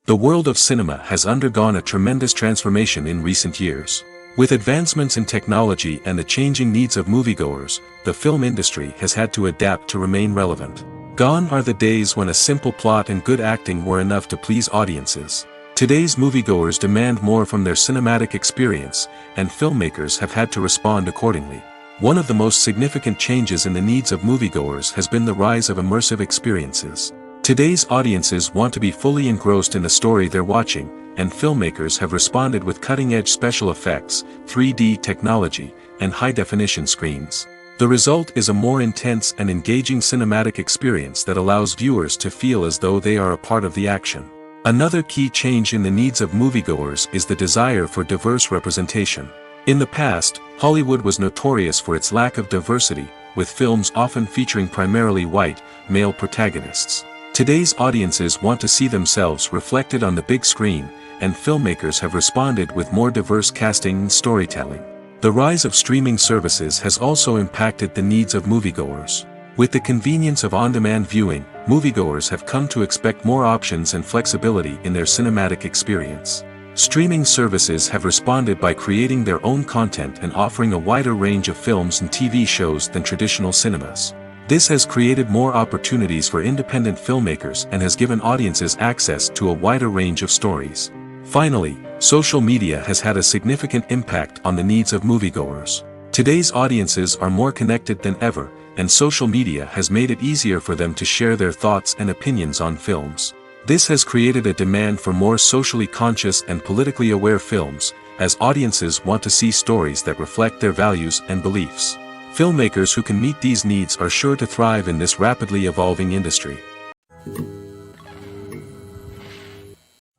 The world of cinema has undergone a tremendous transformation in recent years. With advancements in technology and the changing needs of moviegoers, the film industry has had to adapt to remain relevant. Gone are the days when a simple plot and good acting were enough to please audiences. Today's moviegoers demand more from their cinematic experience, and filmmakers have had to respond accordingly. One of the most significant changes in the needs of moviegoers has been the rise of immersive experiences. Today's audiences want to be fully engrossed in the story they're watching, and filmmakers have responded with cutting-edge special effects, 3D technology, and high-definition screens. The result is a more intense and engaging cinematic experience that allows viewers to feel as though they are a part of the action. Another key change in the needs of moviegoers is the desire for diverse representation. In the past, Hollywood was notorious for its lack of diversity, with films often featuring primarily white, male protagonists. Today's audiences want to see themselves reflected on the big screen, and filmmakers have responded with more diverse casting and storytelling. The rise of streaming services has also impacted the needs of moviegoers. With the convenience of on-demand viewing, moviegoers have come to expect more options and flexibility in their cinematic experience. Streaming services have responded by creating their own content and offering a wider range of films and TV shows than traditional cinemas. This has created more opportunities for independent filmmakers and has given audiences access to a wider range of stories. Finally, social media has had a significant impact on the needs of moviegoers. Today's audiences are more connected than ever, and social media has made it easier for them to share their thoughts and opinions on films. This has created a demand for more socially conscious and politically aware films, as audiences want to see stories that reflect their values and beliefs. Filmmakers who can meet these needs are sure to thrive in this rapidly evolving industry.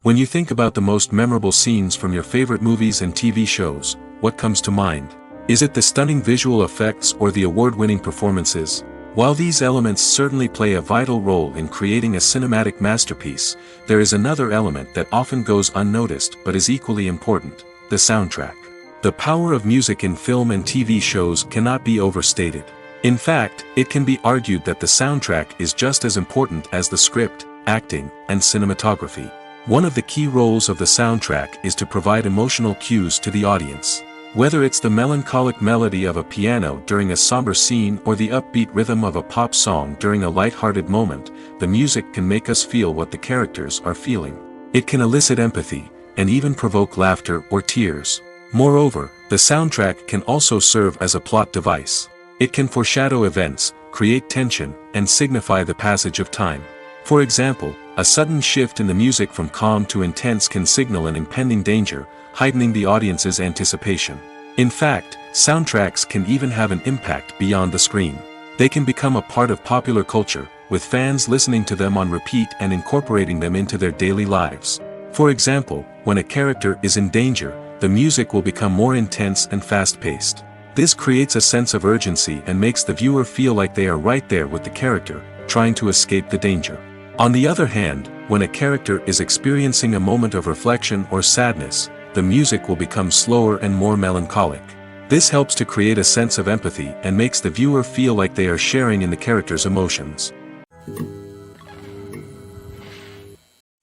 When you think about the most memorable scenes from your favorite movies and TV shows, what comes to mind? Is it the stunning visual effects or the award-winning performances? While these elements certainly play a vital role in creating a cinematic masterpiece, there is another element that often goes unnoticed but is equally important: the soundtrack. The power of music in film and TV shows cannot be overstated. In fact, it can be argued that the soundtrack is just as important as the script, acting, and cinematography. One of the key roles of the soundtrack is to provide emotional cues to the audience. Whether it's the melancholic melody of a piano during a somber scene or the upbeat rhythm of a pop song during a light-hearted moment, the music can make us feel what the characters are feeling. It can elicit empathy, and even provoke laughter or tears. Moreover, the soundtrack can also serve as a plot device. It can foreshadow events, create tension, and signify the passage of time. For example, a sudden shift in the music from calm to intense can signal an impending danger, heightening the audience's anticipation. In fact, soundtracks can even have an impact beyond the screen. They can become a part of popular culture, with fans listening to them on repeat and incorporating them into their daily lives. For example, when a character is in danger, the music will become more intense and fast-paced. This creates a sense of urgency and makes the viewer feel like they are right there with the character, trying to escape the danger. On the other hand, when a character is experiencing a moment of reflection or sadness, the music will become slower and more melancholic. This helps to create a sense of empathy and makes the viewer feel like they are sharing in the character's emotions.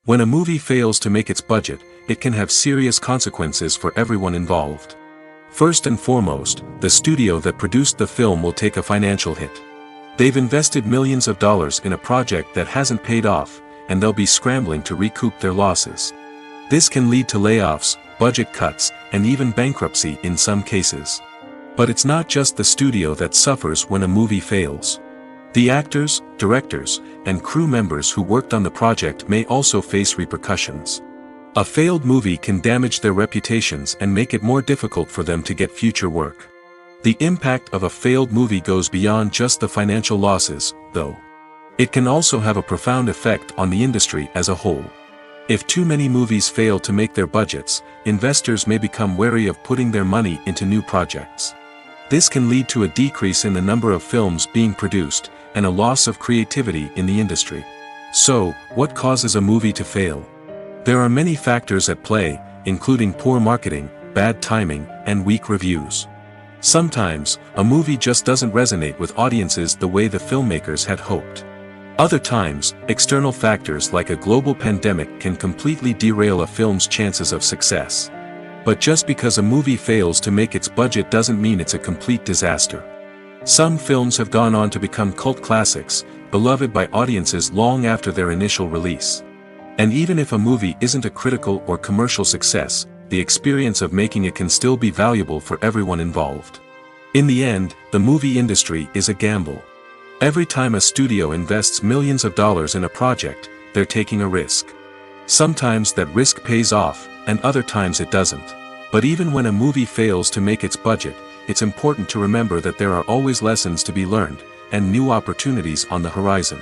When a movie fails to make its budget, it can have serious consequences for everyone involved. First and foremost, the studio that produced the film will take a financial hit. They've invested millions of dollars in a project that hasn't paid off, and they'll be scrambling to recoup their losses. This can lead to layoffs, budget cuts, and even bankruptcy in some cases. But it's not just the studio that suffers when a movie fails. The actors, directors, and crew members who worked on the project may also face repercussions. A failed movie can damage their reputations and make it more difficult for them to get future work. The impact of a failed movie goes beyond just the financial losses, though. It can also have a profound effect on the industry as a whole. If too many movies fail to make their budgets, investors may become wary of putting their money into new projects. This can lead to a decrease in the number of films being produced, and a loss of creativity in the industry. So, what causes a movie to fail? There are many factors at play, including poor marketing, bad timing, and weak reviews. Sometimes, a movie just doesn't resonate with audiences the way the filmmakers had hoped. Other times, external factors like a global pandemic can completely derail a film's chances of success. But just because a movie fails to make its budget doesn't mean it's a complete disaster. Some films have gone on to become cult classics, beloved by audiences long after their initial release. And even if a movie isn't a critical or commercial success, the experience of making it can still be valuable for everyone involved. In the end, the movie industry is a gamble. Every time a studio invests millions of dollars in a project, they're taking a risk. Sometimes that risk pays off, and other times it doesn't. But even when a movie fails to make its budget, it's important to remember that there are always lessons to be learned, and new opportunities on the horizon.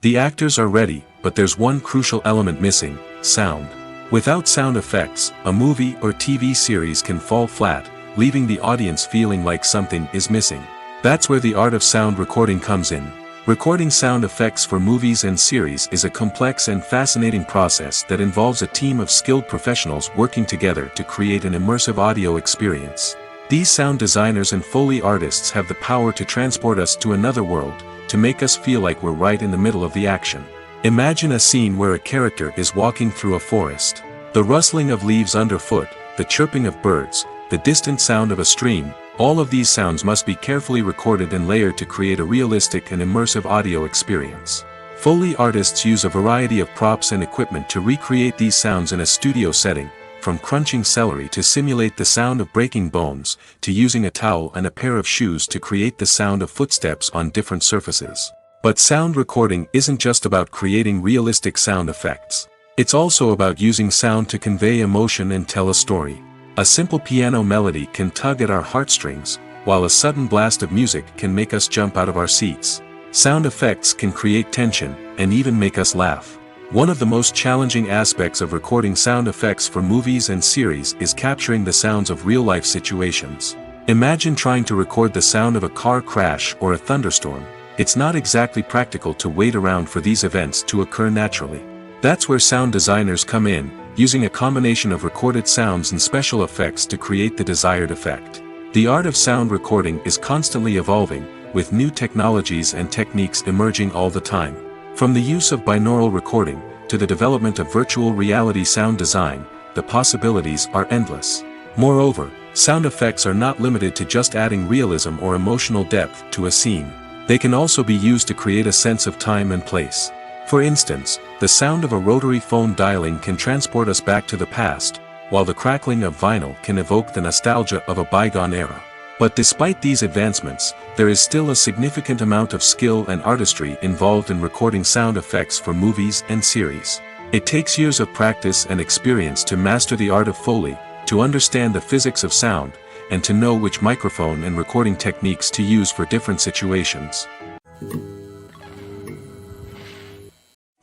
The actors are ready, but there's one crucial element missing: sound. Without sound effects, a movie or TV series can fall flat, leaving the audience feeling like something is missing. That's where the art of sound recording comes in. Recording sound effects for movies and series is a complex and fascinating process that involves a team of skilled professionals working together to create an immersive audio experience. These sound designers and Foley artists have the power to transport us to another world, to make us feel like we're right in the middle of the action. Imagine a scene where a character is walking through a forest. The rustling of leaves underfoot, the chirping of birds, the distant sound of a stream, all of these sounds must be carefully recorded and layered to create a realistic and immersive audio experience. Foley artists use a variety of props and equipment to recreate these sounds in a studio setting, from crunching celery to simulate the sound of breaking bones, to using a towel and a pair of shoes to create the sound of footsteps on different surfaces. But sound recording isn't just about creating realistic sound effects. It's also about using sound to convey emotion and tell a story. A simple piano melody can tug at our heartstrings, while a sudden blast of music can make us jump out of our seats. Sound effects can create tension, and even make us laugh. One of the most challenging aspects of recording sound effects for movies and series is capturing the sounds of real-life situations. Imagine trying to record the sound of a car crash or a thunderstorm. It's not exactly practical to wait around for these events to occur naturally. That's where sound designers come in, using a combination of recorded sounds and special effects to create the desired effect. The art of sound recording is constantly evolving, with new technologies and techniques emerging all the time. From the use of binaural recording, to the development of virtual reality sound design, the possibilities are endless. Moreover, sound effects are not limited to just adding realism or emotional depth to a scene. They can also be used to create a sense of time and place. For instance, the sound of a rotary phone dialing can transport us back to the past, while the crackling of vinyl can evoke the nostalgia of a bygone era. But despite these advancements, there is still a significant amount of skill and artistry involved in recording sound effects for movies and series. It takes years of practice and experience to master the art of Foley, to understand the physics of sound, and to know which microphone and recording techniques to use for different situations.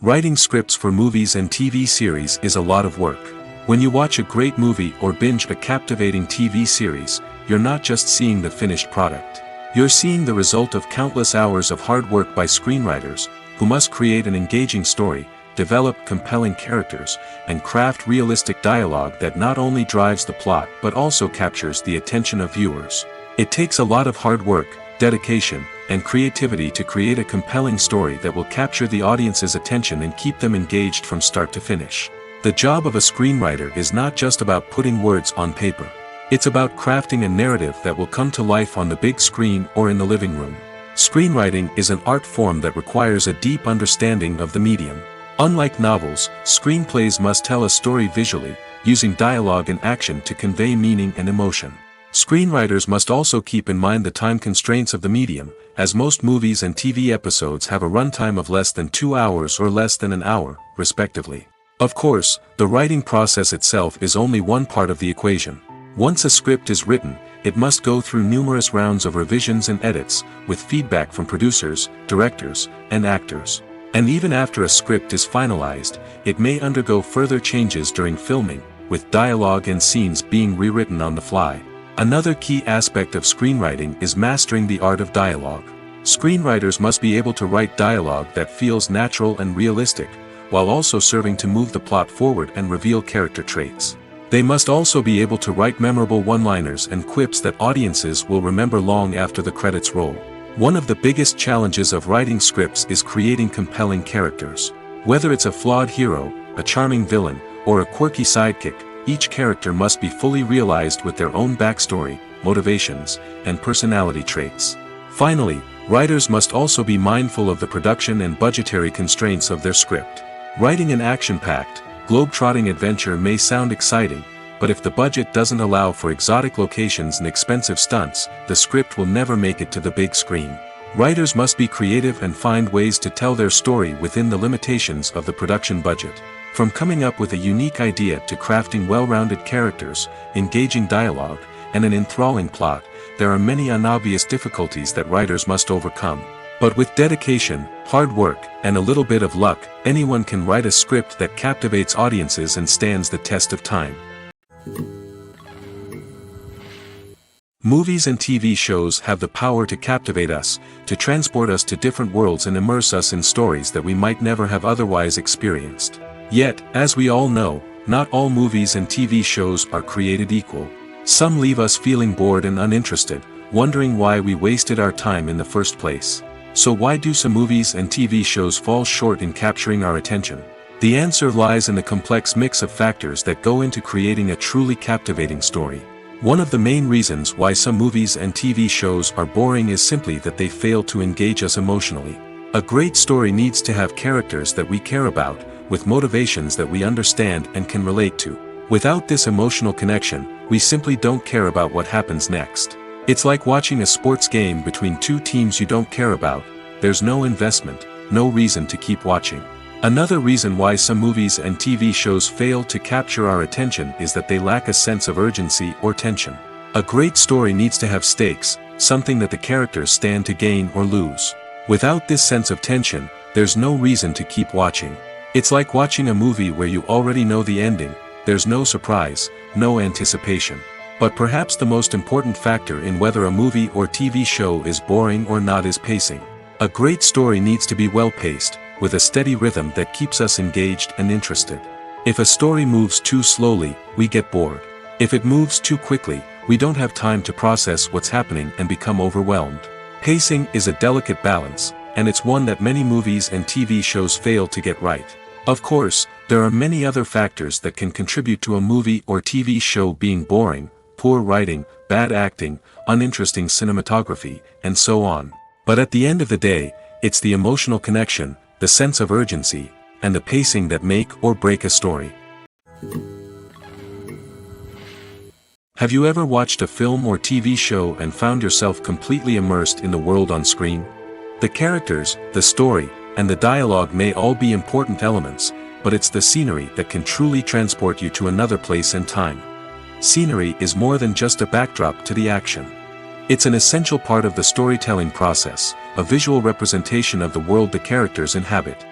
Writing scripts for movies and TV series is a lot of work. When you watch a great movie or binge a captivating TV series, you're not just seeing the finished product. You're seeing the result of countless hours of hard work by screenwriters, who must create an engaging story, develop compelling characters, and craft realistic dialogue that not only drives the plot but also captures the attention of viewers. It takes a lot of hard work, dedication, and creativity to create a compelling story that will capture the audience's attention and keep them engaged from start to finish. The job of a screenwriter is not just about putting words on paper. It's about crafting a narrative that will come to life on the big screen or in the living room. Screenwriting is an art form that requires a deep understanding of the medium. Unlike novels, screenplays must tell a story visually, using dialogue and action to convey meaning and emotion. Screenwriters must also keep in mind the time constraints of the medium, as most movies and TV episodes have a runtime of less than 2 hours or less than an hour, respectively. Of course, the writing process itself is only one part of the equation. Once a script is written, it must go through numerous rounds of revisions and edits, with feedback from producers, directors, and actors. And even after a script is finalized, it may undergo further changes during filming, with dialogue and scenes being rewritten on the fly. Another key aspect of screenwriting is mastering the art of dialogue. Screenwriters must be able to write dialogue that feels natural and realistic, while also serving to move the plot forward and reveal character traits. They must also be able to write memorable one-liners and quips that audiences will remember long after the credits roll. One of the biggest challenges of writing scripts is creating compelling characters. Whether it's a flawed hero, a charming villain, or a quirky sidekick, each character must be fully realized with their own backstory, motivations, and personality traits. Finally, writers must also be mindful of the production and budgetary constraints of their script. Writing an action-packed, globe-trotting adventure may sound exciting, but if the budget doesn't allow for exotic locations and expensive stunts, the script will never make it to the big screen. Writers must be creative and find ways to tell their story within the limitations of the production budget. From coming up with a unique idea to crafting well-rounded characters, engaging dialogue, and an enthralling plot, there are many unobvious difficulties that writers must overcome. But with dedication, hard work, and a little bit of luck, anyone can write a script that captivates audiences and stands the test of time. Movies and TV shows have the power to captivate us, to transport us to different worlds and immerse us in stories that we might never have otherwise experienced. Yet, as we all know, not all movies and TV shows are created equal. Some leave us feeling bored and uninterested, wondering why we wasted our time in the first place. So why do some movies and TV shows fall short in capturing our attention? The answer lies in the complex mix of factors that go into creating a truly captivating story. One of the main reasons why some movies and TV shows are boring is simply that they fail to engage us emotionally. A great story needs to have characters that we care about, with motivations that we understand and can relate to. Without this emotional connection, we simply don't care about what happens next. It's like watching a sports game between two teams you don't care about. There's no investment, no reason to keep watching. Another reason why some movies and TV shows fail to capture our attention is that they lack a sense of urgency or tension. A great story needs to have stakes, something that the characters stand to gain or lose. Without this sense of tension, there's no reason to keep watching. It's like watching a movie where you already know the ending. There's no surprise, no anticipation. But perhaps the most important factor in whether a movie or TV show is boring or not is pacing. A great story needs to be well paced, with a steady rhythm that keeps us engaged and interested. If a story moves too slowly, we get bored. If it moves too quickly, we don't have time to process what's happening and become overwhelmed. Pacing is a delicate balance, and it's one that many movies and TV shows fail to get right. Of course, there are many other factors that can contribute to a movie or TV show being boring: poor writing, bad acting, uninteresting cinematography, and so on. But at the end of the day, it's the emotional connection, the sense of urgency, and the pacing that make or break a story. Have you ever watched a film or TV show and found yourself completely immersed in the world on screen? The characters, the story, and the dialogue may all be important elements, but it's the scenery that can truly transport you to another place and time. Scenery is more than just a backdrop to the action. It's an essential part of the storytelling process, a visual representation of the world the characters inhabit.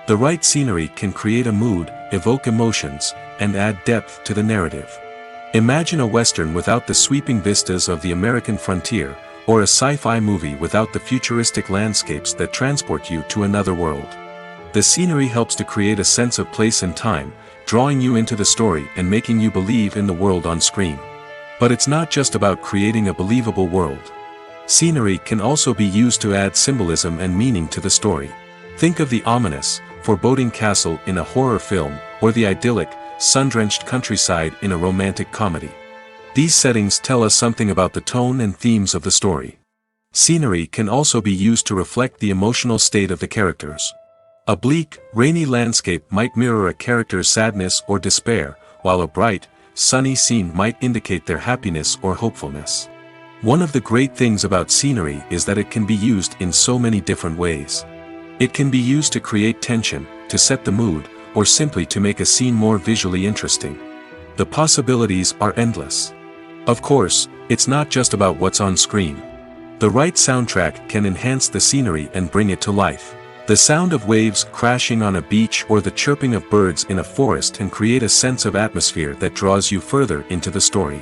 The right scenery can create a mood, evoke emotions, and add depth to the narrative. Imagine a Western without the sweeping vistas of the American frontier, or a sci-fi movie without the futuristic landscapes that transport you to another world. The scenery helps to create a sense of place and time, drawing you into the story and making you believe in the world on screen. But it's not just about creating a believable world. Scenery can also be used to add symbolism and meaning to the story. Think of the ominous, foreboding castle in a horror film, or the idyllic, sun-drenched countryside in a romantic comedy. These settings tell us something about the tone and themes of the story. Scenery can also be used to reflect the emotional state of the characters. A bleak, rainy landscape might mirror a character's sadness or despair, while a bright, sunny scene might indicate their happiness or hopefulness. One of the great things about scenery is that it can be used in so many different ways. It can be used to create tension, to set the mood, or simply to make a scene more visually interesting. The possibilities are endless. Of course, it's not just about what's on screen. The right soundtrack can enhance the scenery and bring it to life. The sound of waves crashing on a beach or the chirping of birds in a forest can create a sense of atmosphere that draws you further into the story.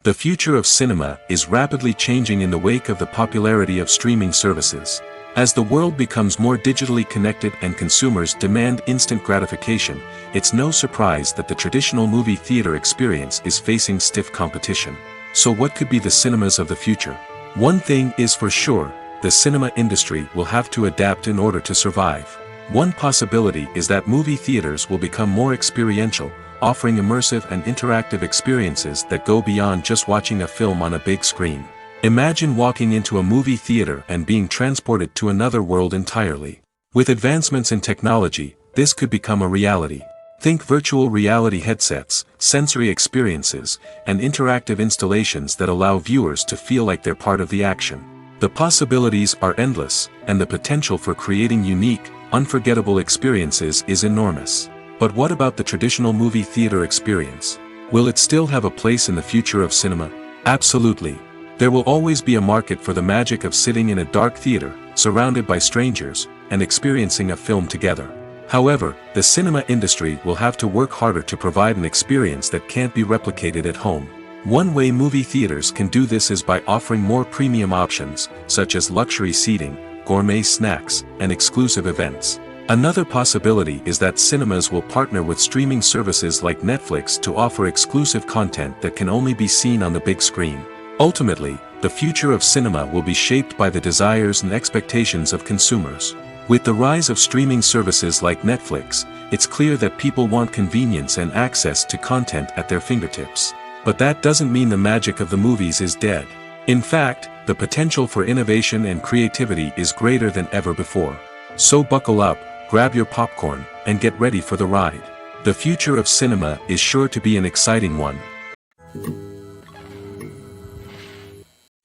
The future of cinema is rapidly changing in the wake of the popularity of streaming services. As the world becomes more digitally connected and consumers demand instant gratification, it's no surprise that the traditional movie theater experience is facing stiff competition. So what could be the cinemas of the future? One thing is for sure, the cinema industry will have to adapt in order to survive. One possibility is that movie theaters will become more experiential, offering immersive and interactive experiences that go beyond just watching a film on a big screen. Imagine walking into a movie theater and being transported to another world entirely. With advancements in technology, this could become a reality. Think virtual reality headsets, sensory experiences, and interactive installations that allow viewers to feel like they're part of the action. The possibilities are endless, and the potential for creating unique, unforgettable experiences is enormous. But what about the traditional movie theater experience? Will it still have a place in the future of cinema? Absolutely. There will always be a market for the magic of sitting in a dark theater, surrounded by strangers, and experiencing a film together. However, the cinema industry will have to work harder to provide an experience that can't be replicated at home. One way movie theaters can do this is by offering more premium options, such as luxury seating, gourmet snacks, and exclusive events. Another possibility is that cinemas will partner with streaming services like Netflix to offer exclusive content that can only be seen on the big screen. Ultimately, the future of cinema will be shaped by the desires and expectations of consumers. With the rise of streaming services like Netflix, it's clear that people want convenience and access to content at their fingertips. But that doesn't mean the magic of the movies is dead. In fact, the potential for innovation and creativity is greater than ever before. So buckle up, grab your popcorn, and get ready for the ride. The future of cinema is sure to be an exciting one.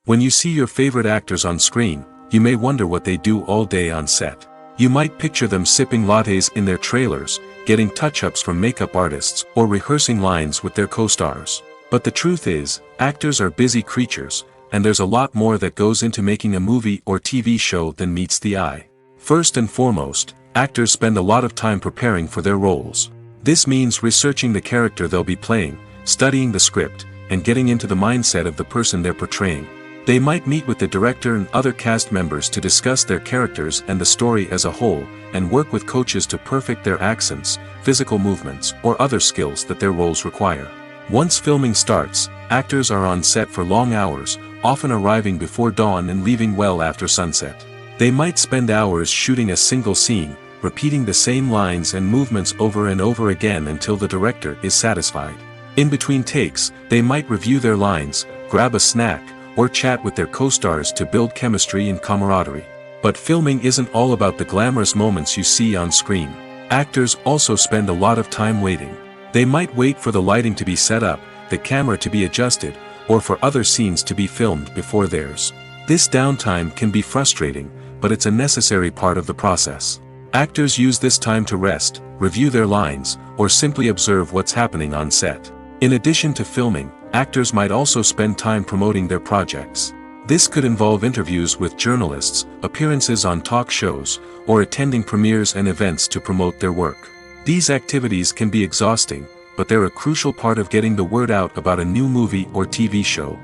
When you see your favorite actors on screen, you may wonder what they do all day on set. You might picture them sipping lattes in their trailers, getting touch-ups from makeup artists, or rehearsing lines with their co-stars. But the truth is, actors are busy creatures, and there's a lot more that goes into making a movie or TV show than meets the eye. First and foremost, actors spend a lot of time preparing for their roles. This means researching the character they'll be playing, studying the script, and getting into the mindset of the person they're portraying. They might meet with the director and other cast members to discuss their characters and the story as a whole, and work with coaches to perfect their accents, physical movements, or other skills that their roles require. Once filming starts, actors are on set for long hours, often arriving before dawn and leaving well after sunset. They might spend hours shooting a single scene, repeating the same lines and movements over and over again until the director is satisfied. In between takes, they might review their lines, grab a snack, or chat with their co-stars to build chemistry and camaraderie. But filming isn't all about the glamorous moments you see on screen. Actors also spend a lot of time waiting. They might wait for the lighting to be set up, the camera to be adjusted, or for other scenes to be filmed before theirs. This downtime can be frustrating, but it's a necessary part of the process. Actors use this time to rest, review their lines, or simply observe what's happening on set. In addition to filming, actors might also spend time promoting their projects. This could involve interviews with journalists, appearances on talk shows, or attending premieres and events to promote their work. These activities can be exhausting, but they're a crucial part of getting the word out about a new movie or TV show.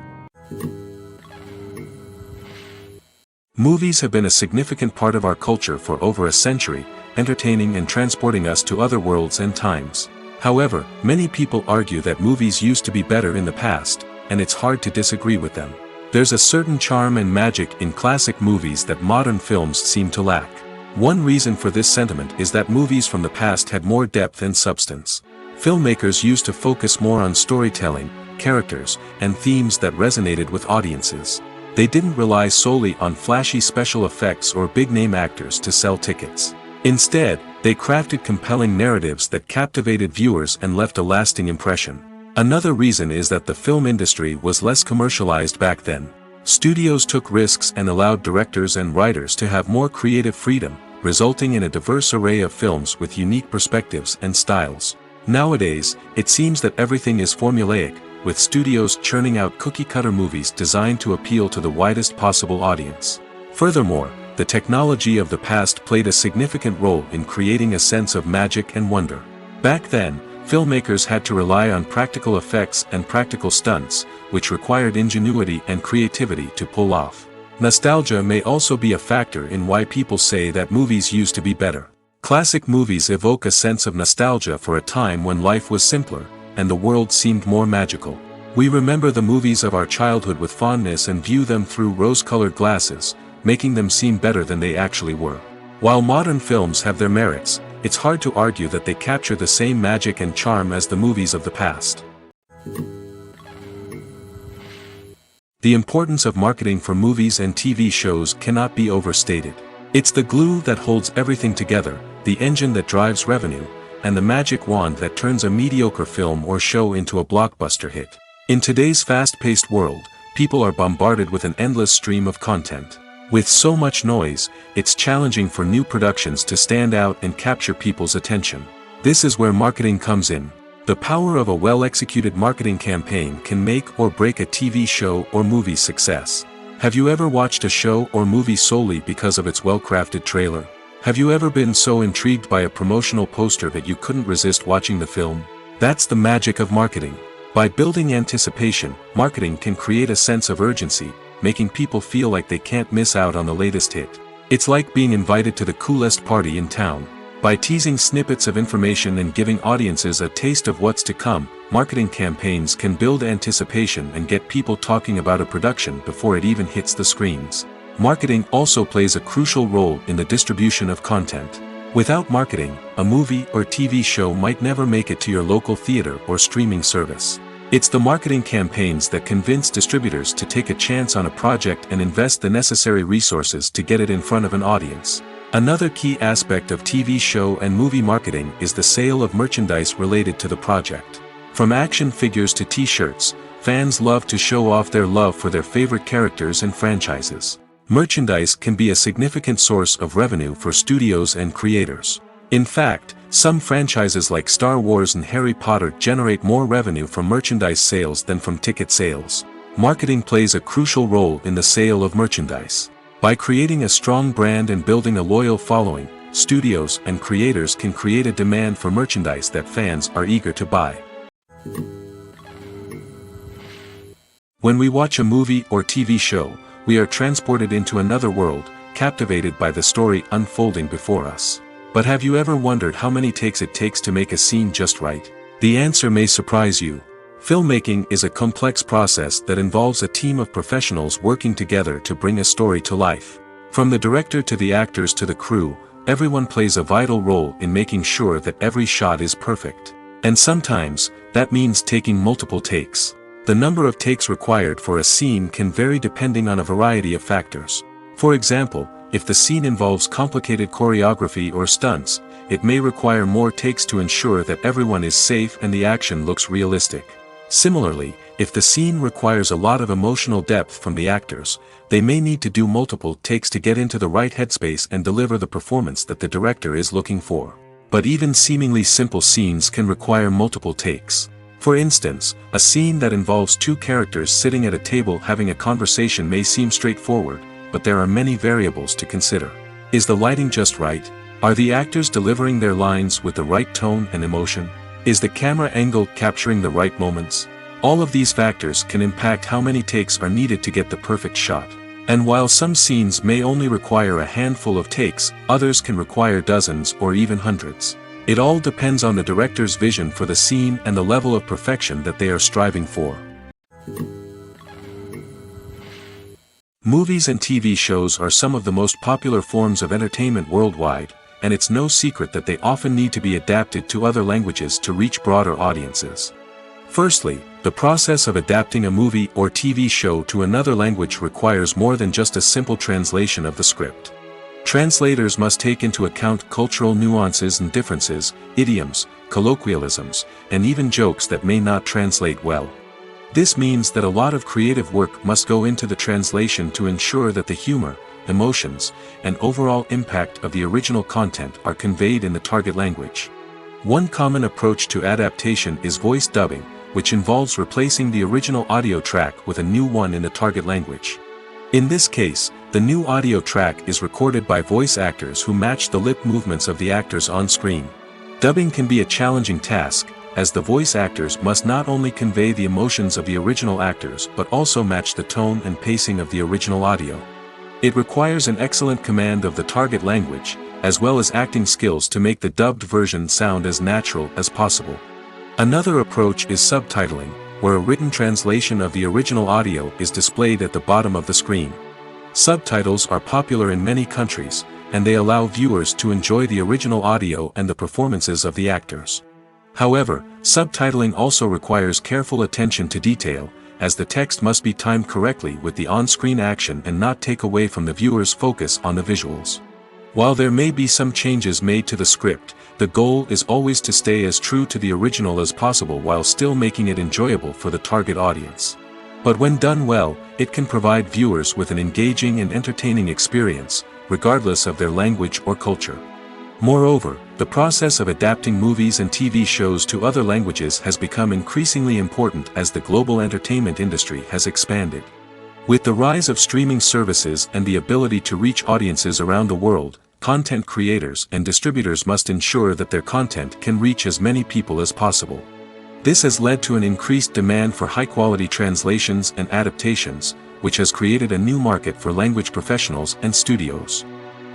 Movies have been a significant part of our culture for over a century, entertaining and transporting us to other worlds and times. However, many people argue that movies used to be better in the past, and it's hard to disagree with them. There's a certain charm and magic in classic movies that modern films seem to lack. One reason for this sentiment is that movies from the past had more depth and substance. Filmmakers used to focus more on storytelling, characters, and themes that resonated with audiences. They didn't rely solely on flashy special effects or big-name actors to sell tickets. Instead, they crafted compelling narratives that captivated viewers and left a lasting impression. Another reason is that the film industry was less commercialized back then. Studios took risks and allowed directors and writers to have more creative freedom, resulting in a diverse array of films with unique perspectives and styles. Nowadays, it seems that everything is formulaic, with studios churning out cookie-cutter movies designed to appeal to the widest possible audience. Furthermore, the technology of the past played a significant role in creating a sense of magic and wonder. Back then, filmmakers had to rely on practical effects and practical stunts, which required ingenuity and creativity to pull off. Nostalgia may also be a factor in why people say that movies used to be better. Classic movies evoke a sense of nostalgia for a time when life was simpler, and the world seemed more magical. We remember the movies of our childhood with fondness and view them through rose-colored glasses, making them seem better than they actually were. While modern films have their merits, it's hard to argue that they capture the same magic and charm as the movies of the past. The importance of marketing for movies and TV shows cannot be overstated. It's the glue that holds everything together, the engine that drives revenue, and the magic wand that turns a mediocre film or show into a blockbuster hit. In today's fast-paced world, people are bombarded with an endless stream of content. With so much noise, it's challenging for new productions to stand out and capture people's attention. This is where marketing comes in. The power of a well-executed marketing campaign can make or break a TV show or movie's success. Have you ever watched a show or movie solely because of its well-crafted trailer? Have you ever been so intrigued by a promotional poster that you couldn't resist watching the film? That's the magic of marketing. By building anticipation, marketing can create a sense of urgency, making people feel like they can't miss out on the latest hit. It's like being invited to the coolest party in town. By teasing snippets of information and giving audiences a taste of what's to come, marketing campaigns can build anticipation and get people talking about a production before it even hits the screens. Marketing also plays a crucial role in the distribution of content. Without marketing, a movie or TV show might never make it to your local theater or streaming service. It's the marketing campaigns that convince distributors to take a chance on a project and invest the necessary resources to get it in front of an audience. Another key aspect of TV show and movie marketing is the sale of merchandise related to the project. From action figures to t-shirts, fans love to show off their love for their favorite characters and franchises. Merchandise can be a significant source of revenue for studios and creators. In fact, some franchises like Star Wars and Harry Potter generate more revenue from merchandise sales than from ticket sales. Marketing plays a crucial role in the sale of merchandise. By creating a strong brand and building a loyal following, studios and creators can create a demand for merchandise that fans are eager to buy. When we watch a movie or TV show, we are transported into another world, captivated by the story unfolding before us. But have you ever wondered how many takes it takes to make a scene just right? The answer may surprise you. Filmmaking is a complex process that involves a team of professionals working together to bring a story to life. From the director to the actors to the crew, everyone plays a vital role in making sure that every shot is perfect. And sometimes, that means taking multiple takes. The number of takes required for a scene can vary depending on a variety of factors. For example, if the scene involves complicated choreography or stunts, it may require more takes to ensure that everyone is safe and the action looks realistic. Similarly, if the scene requires a lot of emotional depth from the actors, they may need to do multiple takes to get into the right headspace and deliver the performance that the director is looking for. But even seemingly simple scenes can require multiple takes. For instance, a scene that involves two characters sitting at a table having a conversation may seem straightforward, but there are many variables to consider. Is the lighting just right? Are the actors delivering their lines with the right tone and emotion? Is the camera angle capturing the right moments? All of these factors can impact how many takes are needed to get the perfect shot. And while some scenes may only require a handful of takes, others can require dozens or even hundreds. It all depends on the director's vision for the scene and the level of perfection that they are striving for. Movies and TV shows are some of the most popular forms of entertainment worldwide, and it's no secret that they often need to be adapted to other languages to reach broader audiences. Firstly, the process of adapting a movie or TV show to another language requires more than just a simple translation of the script. Translators must take into account cultural nuances and differences, idioms, colloquialisms, and even jokes that may not translate well. This means that a lot of creative work must go into the translation to ensure that the humor, emotions, and overall impact of the original content are conveyed in the target language. One common approach to adaptation is voice dubbing, which involves replacing the original audio track with a new one in the target language. In this case, the new audio track is recorded by voice actors who match the lip movements of the actors on screen. Dubbing can be a challenging task, as the voice actors must not only convey the emotions of the original actors but also match the tone and pacing of the original audio. It requires an excellent command of the target language, as well as acting skills to make the dubbed version sound as natural as possible. Another approach is subtitling, where a written translation of the original audio is displayed at the bottom of the screen. Subtitles are popular in many countries, and they allow viewers to enjoy the original audio and the performances of the actors. However, subtitling also requires careful attention to detail, as the text must be timed correctly with the on-screen action and not take away from the viewer's focus on the visuals. While there may be some changes made to the script, the goal is always to stay as true to the original as possible while still making it enjoyable for the target audience. But when done well, it can provide viewers with an engaging and entertaining experience, regardless of their language or culture. Moreover, the process of adapting movies and TV shows to other languages has become increasingly important as the global entertainment industry has expanded. With the rise of streaming services and the ability to reach audiences around the world, content creators and distributors must ensure that their content can reach as many people as possible. This has led to an increased demand for high-quality translations and adaptations, which has created a new market for language professionals and studios.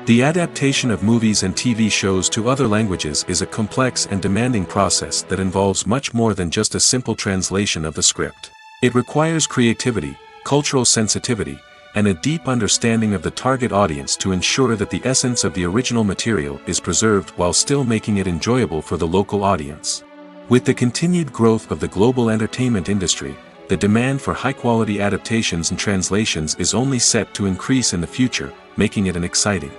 The adaptation of movies and TV shows to other languages is a complex and demanding process that involves much more than just a simple translation of the script. It requires creativity, cultural sensitivity, and a deep understanding of the target audience to ensure that the essence of the original material is preserved while still making it enjoyable for the local audience. With the continued growth of the global entertainment industry, the demand for high-quality adaptations and translations is only set to increase in the future, making it exciting.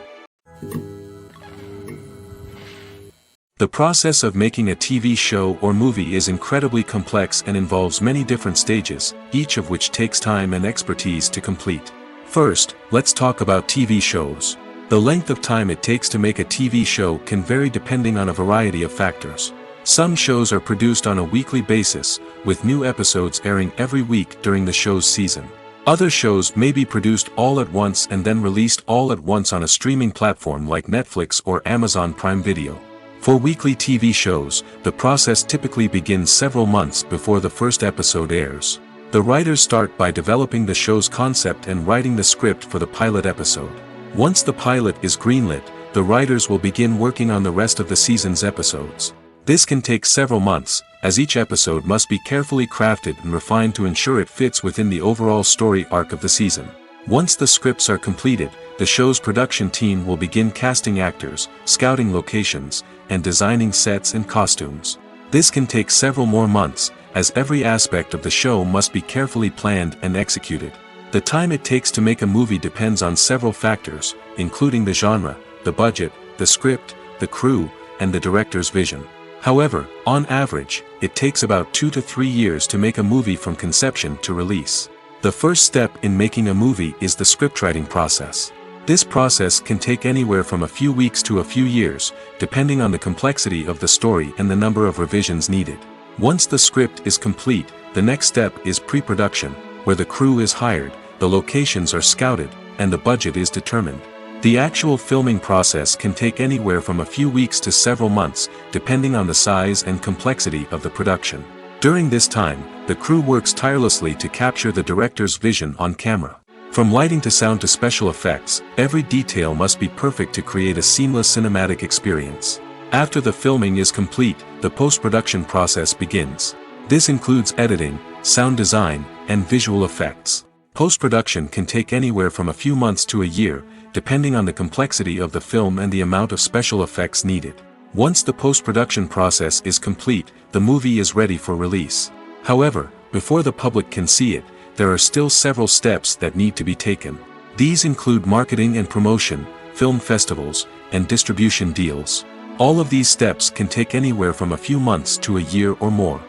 The process of making a TV show or movie is incredibly complex and involves many different stages, each of which takes time and expertise to complete. First, let's talk about TV shows. The length of time it takes to make a TV show can vary depending on a variety of factors. Some shows are produced on a weekly basis, with new episodes airing every week during the show's season. Other shows may be produced all at once and then released all at once on a streaming platform like Netflix or Amazon Prime Video. For weekly TV shows, the process typically begins several months before the first episode airs. The writers start by developing the show's concept and writing the script for the pilot episode. Once the pilot is greenlit, the writers will begin working on the rest of the season's episodes. This can take several months, as each episode must be carefully crafted and refined to ensure it fits within the overall story arc of the season. Once the scripts are completed, the show's production team will begin casting actors, scouting locations, and designing sets and costumes. This can take several more months, as every aspect of the show must be carefully planned and executed. The time it takes to make a movie depends on several factors, including the genre, the budget, the script, the crew, and the director's vision. However, on average, it takes about 2 to 3 years to make a movie from conception to release. The first step in making a movie is the scriptwriting process. This process can take anywhere from a few weeks to a few years, depending on the complexity of the story and the number of revisions needed. Once the script is complete, the next step is pre-production, where the crew is hired, the locations are scouted, and the budget is determined. The actual filming process can take anywhere from a few weeks to several months, depending on the size and complexity of the production. During this time, the crew works tirelessly to capture the director's vision on camera. From lighting to sound to special effects, every detail must be perfect to create a seamless cinematic experience. After the filming is complete, the post-production process begins. This includes editing, sound design, and visual effects. Post-production can take anywhere from a few months to a year, depending on the complexity of the film and the amount of special effects needed. Once the post-production process is complete, the movie is ready for release. However, before the public can see it, there are still several steps that need to be taken. These include marketing and promotion, film festivals, and distribution deals. All of these steps can take anywhere from a few months to a year or more.